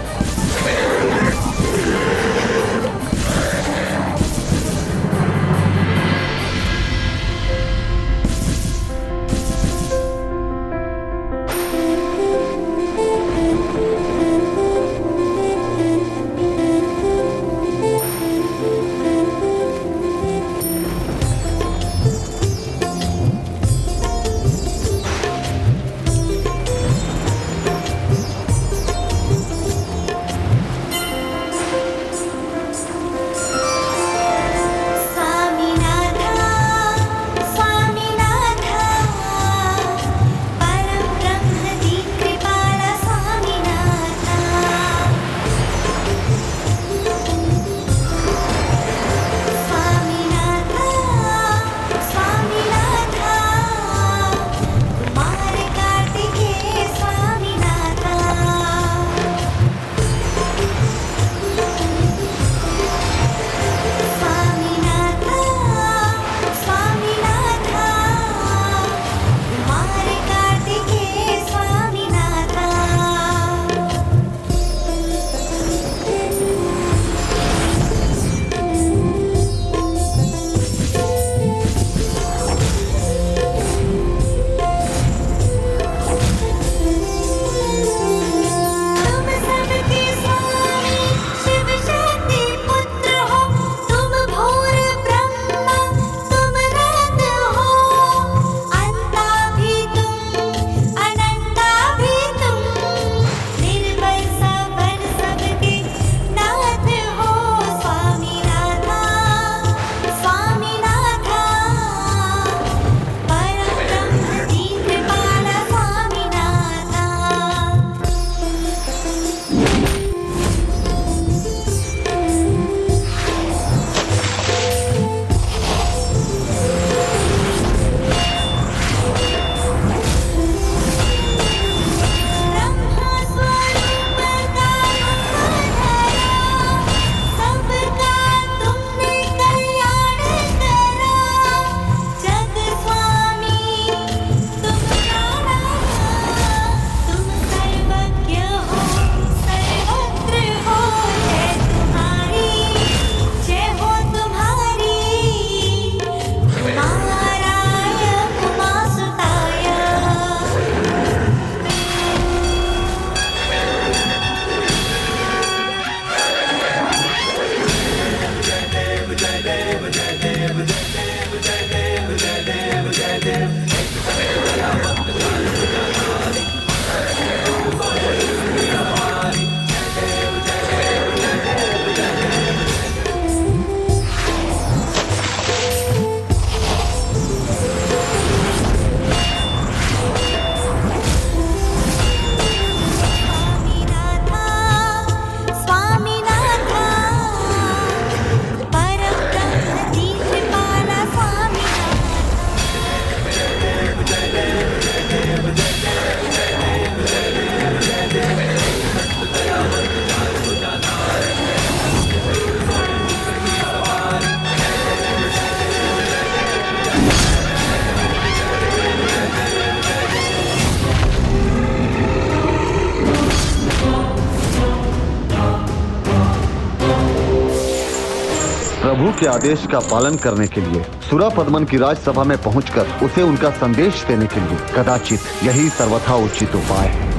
प्रभु के आदेश का पालन करने के लिए सुरापद्मन की राजसभा में पहुंचकर उसे उनका संदेश देने के लिए कदाचित यही सर्वथा उचित उपाय है।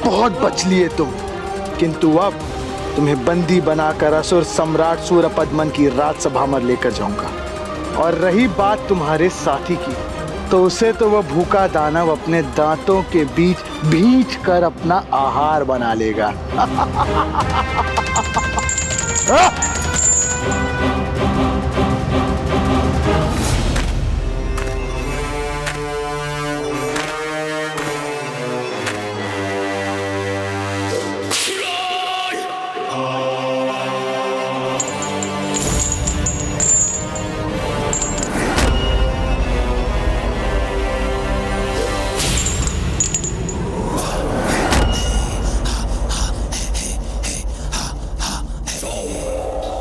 बहुत बच लिए तुम, किंतु अब तुम्हें बंदी बनाकर असुर सम्राट सूरपद्मन की राजसभा में लेकर जाऊंगा। और रही बात तुम्हारे साथी की, तो उसे तो वह भूखा दानव अपने दांतों के बीच भींच कर अपना आहार बना लेगा।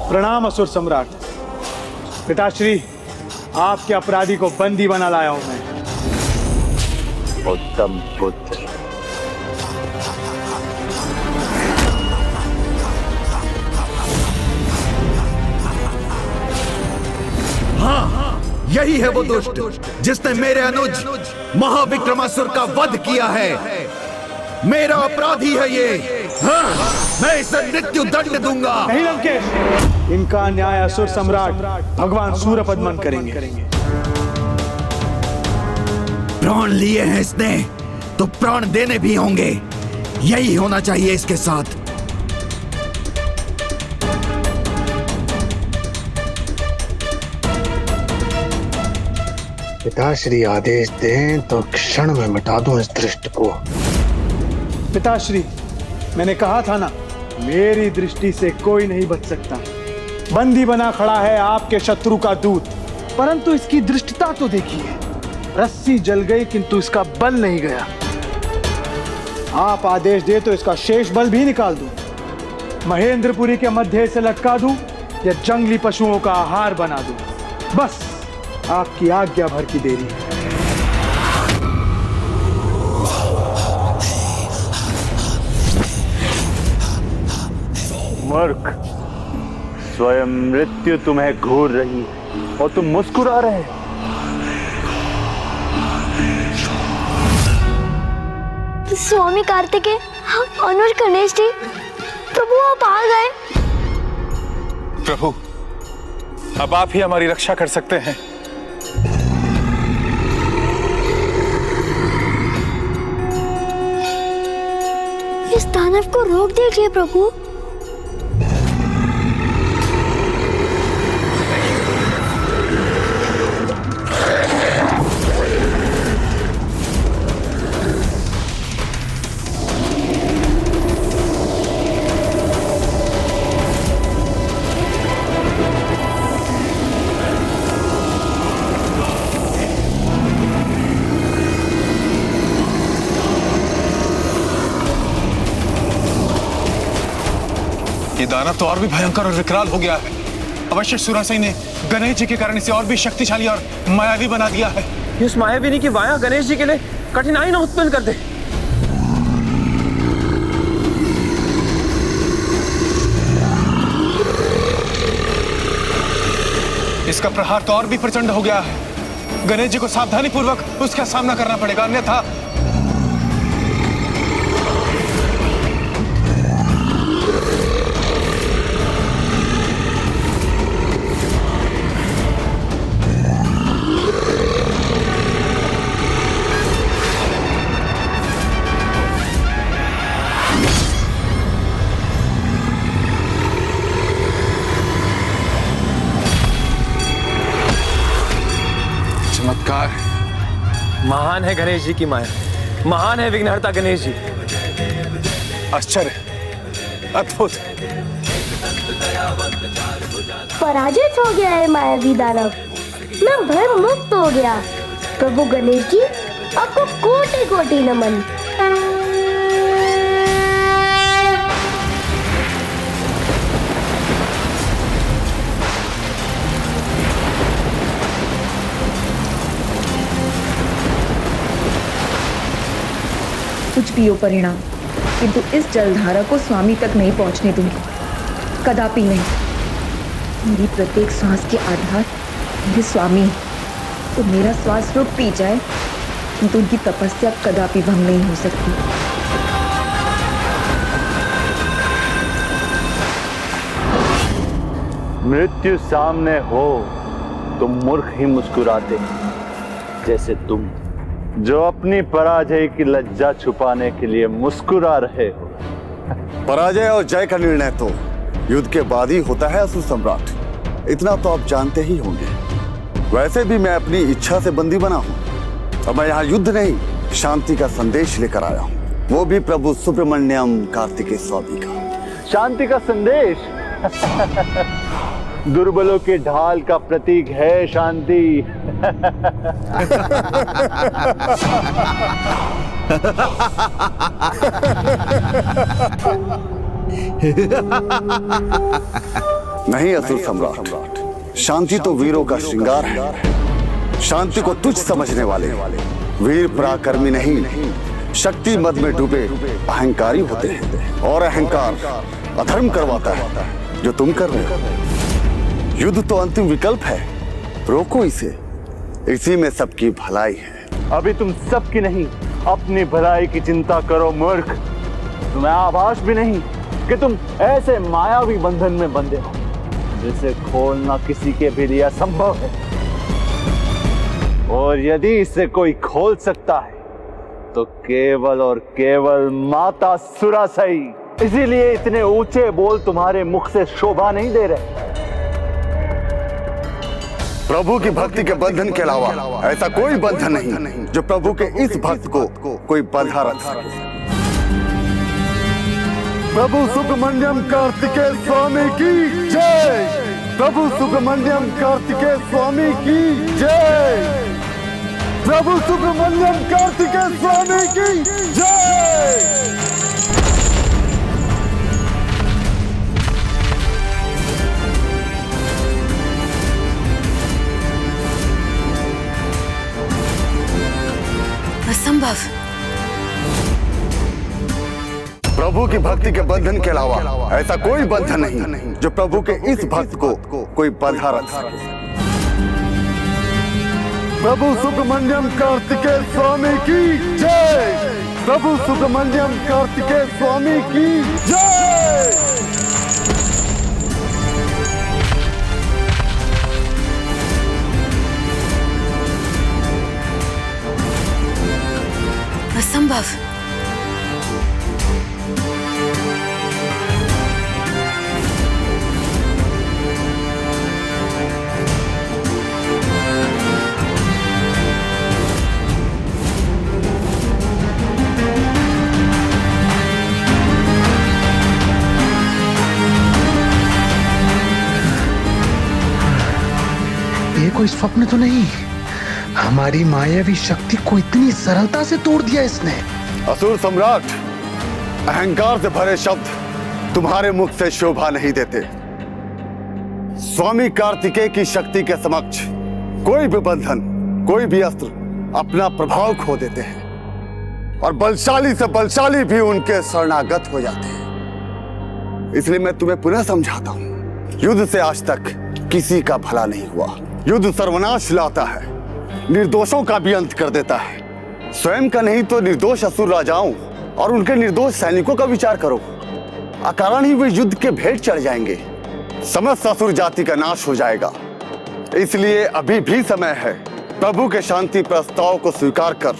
प्रणाम असुर सम्राट। पिताश्री, आपके अपराधी को बंदी बना लाया हूं मैं। उत्तम पुत्र, हाँ, यही है वो दुष्ट जिसने मेरे अनुज महाविक्रमासुर का वध किया है। मेरा अपराधी है ये। हाँ, मैं इसे मृत्यु दंड दूंगा। नहीं लंकेश, इनका न्याय असुर सम्राट भगवान सूरपद्मन करेंगे। प्राण लिए हैं इसने, तो प्राण देने भी होंगे। यही होना चाहिए इसके साथ। पिताश्री आदेश दें तो क्षण में मिटा दूं इस दृष्ट को। पिताश्री, मैंने कहा था ना, मेरी दृष्टि से कोई नहीं बच सकता। बंदी बना खड़ा है आपके शत्रु का दूत, परंतु इसकी दृष्टता तो देखिए। रस्सी जल गई किंतु इसका बल नहीं गया। आप आदेश दे तो इसका शेष बल भी निकाल दूं, महेंद्रपुरी के मध्य से लटका दूं या जंगली पशुओं का आहार बना दूं। बस आपकी आज्ञा भर की देरी है। मूर्ख, स्वयं मृत्यु तुम्हें घूर रही है और तुम मुस्कुरा रहे। स्वामी कार्तिकेय, अनुज गणेश जी, प्रभु आप आ गए। प्रभु, अब आप ही हमारी रक्षा कर सकते हैं। इस दानव को रोक दीजिए प्रभु। ये दानव तो और भी भयंकर और विकराल हो गया है। अवश्य सुरासई ने गणेश जी के कारण इसे और भी शक्तिशाली और मायावी बना दिया है। उस मायाविनी की माया गणेश जी के लिए कठिनाई न उत्पन्न कर दे। इसका प्रहार तो और भी प्रचंड हो गया है। गणेश जी को सावधानी पूर्वक उसका सामना करना पड़ेगा, अन्यथा चमत्कार। महान है गणेश जी की माया, महान है विघ्नहर्ता गणेश जी। आश्चर्य, अद्भुत। पराजित हो गया है मायावी दानव, मैं भय मुक्त हो गया। प्रभु गणेश जी, आपको कोटि कोटि नमन। कुछ भी हो परिणाम, किंतु इस जलधारा को स्वामी तक नहीं पहुंचने दूंगी। कदापि नहीं। मेरी प्रत्येक श्वास के आधार मेरे स्वामी हैं। तो मेरा श्वास रुक भी जाए किंतु उनकी तपस्या कदापि भंग नहीं हो सकती। मृत्यु सामने हो तो मूर्ख ही मुस्कुराते, जैसे तुम जो अपनी पराजय की लज्जा छुपाने के लिए मुस्कुरा रहे हो। पराजय और जय का निर्णय तो युद्ध के बाद ही होता है असुर सम्राट, इतना तो आप जानते ही होंगे। वैसे भी मैं अपनी इच्छा से बंदी बना हूँ और मैं यहाँ युद्ध नहीं शांति का संदेश लेकर आया हूँ, वो भी प्रभु सुब्रमण्यम कार्तिकेय स्वामी का। शांति का संदेश? दुर्बलों के ढाल का प्रतीक है शांति। नहीं असुर सम्राट, शांति तो वीरों का श्रृंगार है। शांति को तुच्छ समझने वाले वीर पराक्रमी नहीं, शक्ति मद में डूबे अहंकारी होते हैं और अहंकार अधर्म करवाता है जो तुम कर रहे हो। युद्ध तो अंतिम विकल्प है, रोको इसे, इसी में सबकी भलाई है। अभी तुम सबकी नहीं अपनी भलाई की चिंता करो मूर्ख। तुम्हें आभास भी नहीं कि तुम ऐसे मायावी बंधन में बंधे हो जिसे खोलना किसी के भी लिए असंभव है। और यदि इसे कोई खोल सकता है तो केवल और केवल माता सुरासई। इसीलिए इतने ऊंचे बोल तुम्हारे मुख से शोभा नहीं दे रहे। प्रभु की भक्ति के बंधन के अलावा ऐसा कोई बंधन नहीं जो प्रभु के इस भक्त को कोई बंधा रख सके। प्रभु सुब्रमण्यम कार्तिकेय स्वामी की जय। प्रभु सुब्रमण्यम कार्तिकेय स्वामी की जय। प्रभु सुब्रमण्यम कार्तिकेय स्वामी की जय। असंभव। प्रभु की भक्ति के बंधन के अलावा ऐसा कोई बंधन नहीं जो प्रभु के इस भक्त को कोई बंधा रख सके। प्रभु सुब्रमण्यम कार्तिकेय स्वामी की जय। प्रभु सुब्रमण्यम कार्तिकेय स्वामी की जय। असंभव। ये कोई स्वप्न तो नहीं? हमारी मायावी शक्ति को इतनी सरलता से तोड़ दिया इसने। असुर सम्राट, अहंकार से भरे शब्द तुम्हारे मुख से शोभा नहीं देते। स्वामी कार्तिकेय की शक्ति के समक्ष कोई भी बंधन, कोई भी अस्त्र अपना प्रभाव खो देते हैं और बलशाली से बलशाली भी उनके शरणागत हो जाते हैं। इसलिए मैं तुम्हें पुनः समझाता हूं, युद्ध से आज तक किसी का भला नहीं हुआ। युद्ध सर्वनाश लाता है, निर्दोषों का भी अंत कर देता है। स्वयं का नहीं तो निर्दोष असुर राजाओं और उनके निर्दोष सैनिकों का विचार करो। अकारण ही वे युद्ध के भेंट चढ़ जाएंगे, समस्त असुर जाति का नाश हो जाएगा। इसलिए अभी भी समय है, प्रभु के शांति प्रस्ताव को स्वीकार कर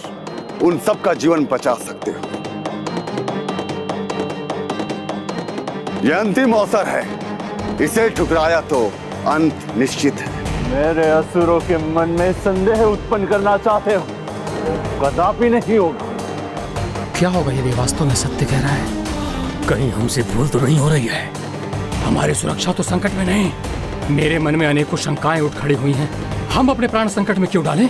उन सब का जीवन बचा सकते हो। यह अंतिम अवसर है, इसे ठुकराया तो अंत निश्चित है। मेरे असुरों के मन में संदेह उत्पन्न करना चाहते हो, कदापि नहीं होगा। क्या होगा यदि वास्तव में सत्य कह रहा है? कहीं हमसे भूल तो नहीं हो रही है? हमारी सुरक्षा तो संकट में नहीं। मेरे मन में अनेकों शंकाएं उठ खड़ी हुई हैं। हम अपने प्राण संकट में क्यों डालें?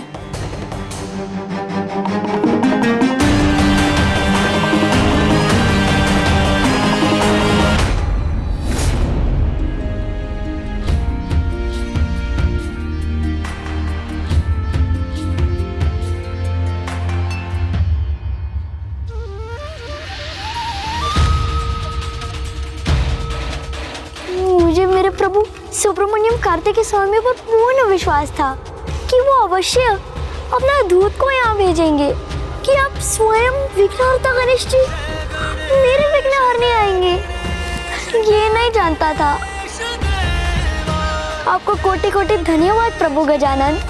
प्रभु सुब्रमण्यम कार्तिक स्वामी पर पूर्ण विश्वास था कि वो अवश्य अपना दूत को यहाँ भेजेंगे, कि आप स्वयं विघ्नहर्ता गणेश जी मेरे विघ्न हरने आएंगे। ये नहीं जानता था। आपको कोटि कोटि धन्यवाद प्रभु गजानन।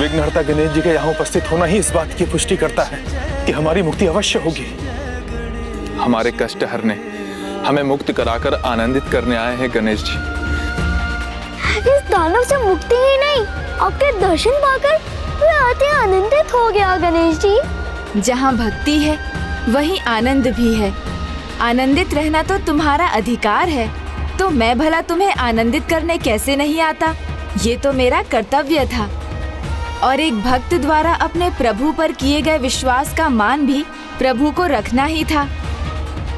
विघ्नहर्ता गणेश जी के यहाँ उपस्थित होना ही इस बात की पुष्टि करता है कि हमारी मुक्ति अवश्य होगी। हमारे कष्ट हरने, हमें मुक्त कराकर आनंदित करने आए हैं गणेश जी। इस दानव से मुक्ति ही नहीं, आपके दर्शन पाकर मैं अति आनंदित हो गया गणेश जी। जहाँ भक्ति है वहीं आनंद भी है। आनंदित रहना तो तुम्हारा अधिकार है, तो मैं भला तुम्हें आनंदित करने कैसे नहीं आता? ये तो मेरा कर्तव्य था। और एक भक्त द्वारा अपने प्रभु पर किए गए विश्वास का मान भी प्रभु को रखना ही था।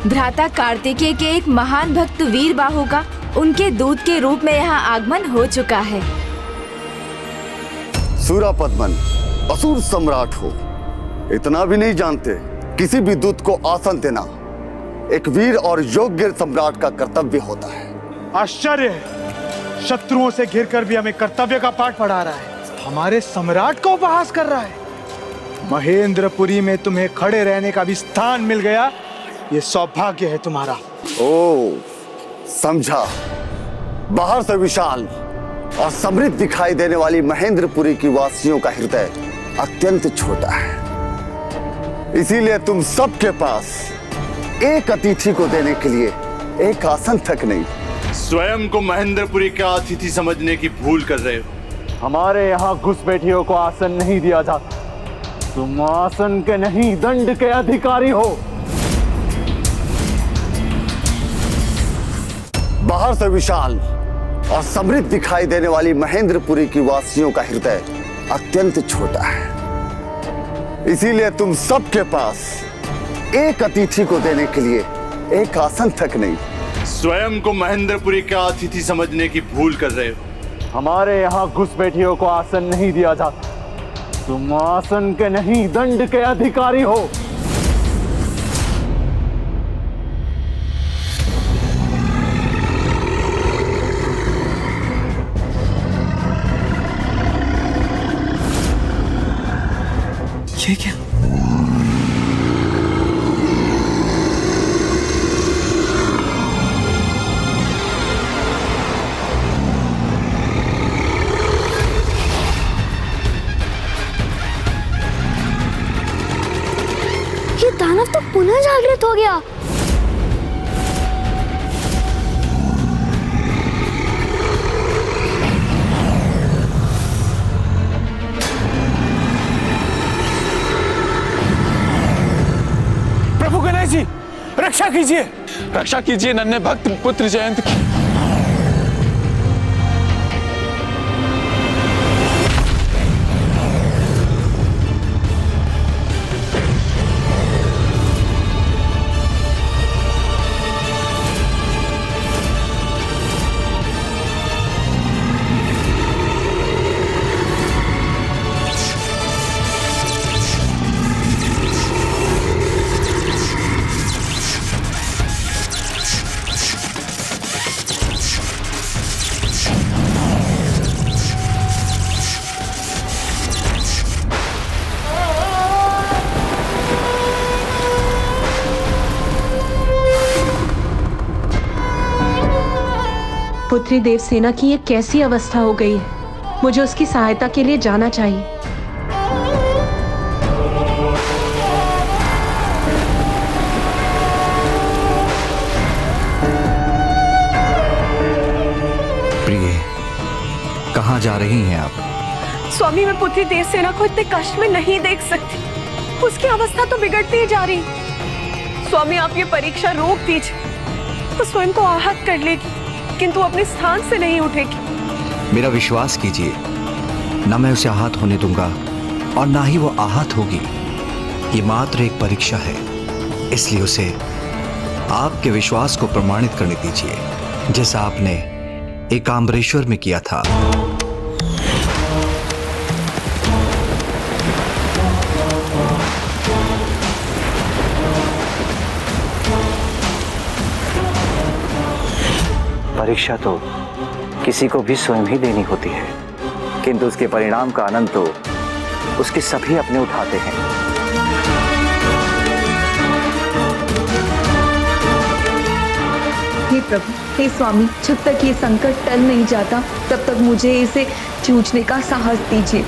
भ्राता कार्तिकेय के एक महान भक्त वीर बाहु का उनके दूत के रूप में यहाँ आगमन हो चुका है। सूरापद्मन असुर सम्राट हो, इतना भी नहीं जानते किसी भी दूत को आसन देना एक वीर और योग्य सम्राट का कर्तव्य होता है। आश्चर्य है, शत्रुओं से घिरकर भी हमें कर्तव्य का पाठ पढ़ा रहा है। हमारे सम्राट का उपहास कर रहा है। महेंद्रपुरी में तुम्हें खड़े रहने का भी स्थान मिल गया, ये सौभाग्य है तुम्हारा। ओ समझा। बाहर से विशाल और समृद्ध दिखाई देने वाली महेंद्रपुरी की वासियों का हृदय अत्यंत छोटा है, इसीलिए तुम सबके पास एक अतिथि को देने के लिए एक आसन तक नहीं। स्वयं को महेंद्रपुरी का अतिथि समझने की भूल कर रहे हो। हमारे यहाँ घुसपैठियों को आसन नहीं दिया जाता। तुम आसन के नहीं दंड के अधिकारी हो। बाहर से विशाल और समृद्ध दिखाई देने वाली महेंद्रपुरी की वासियों का हृदय अत्यंत छोटा है, इसीलिए तुम सबके पास एक अतिथि को देने के लिए एक आसन तक नहीं। स्वयं को महेंद्रपुरी का अतिथि समझने की भूल कर रहे हो। हमारे यहाँ घुसपैठियों को आसन नहीं दिया जाता। तुम आसन के नहीं दंड के अधिकारी हो। ये क्या? ये दानव तो पुनः जागृत हो गया। प्रभु गणेश जी, रक्षा कीजिए, रक्षा कीजिए नन्हे भक्त पुत्र जयंत की। पुत्री देवसेना की ये कैसी अवस्था हो गई है? मुझे उसकी सहायता के लिए जाना चाहिए। प्रिय, कहाँ जा रही हैं आप? स्वामी, मैं पुत्री देवसेना को इतने कष्ट में नहीं देख सकती। उसकी अवस्था तो बिगड़ती ही जा रही। स्वामी, आप ये परीक्षा रोक दीजिए। वो स्वयं को आहत कर लेगी, किंतु अपने स्थान से नहीं उठेगी। मेरा विश्वास कीजिए, न मैं उसे आहत होने दूंगा और ना ही वो आहत होगी। ये मात्र एक परीक्षा है, इसलिए उसे आपके विश्वास को प्रमाणित करने दीजिए, जैसा आपने एकाम्बरेश्वर में किया था। परीक्षा तो किसी को भी स्वयं ही देनी होती है, किंतु उसके परिणाम का आनंद तो उसके सभी अपने उठाते हैं। हे प्रभु, हे स्वामी, जब तक ये संकट टल नहीं जाता तब तक मुझे इसे जूझने का साहस दीजिए।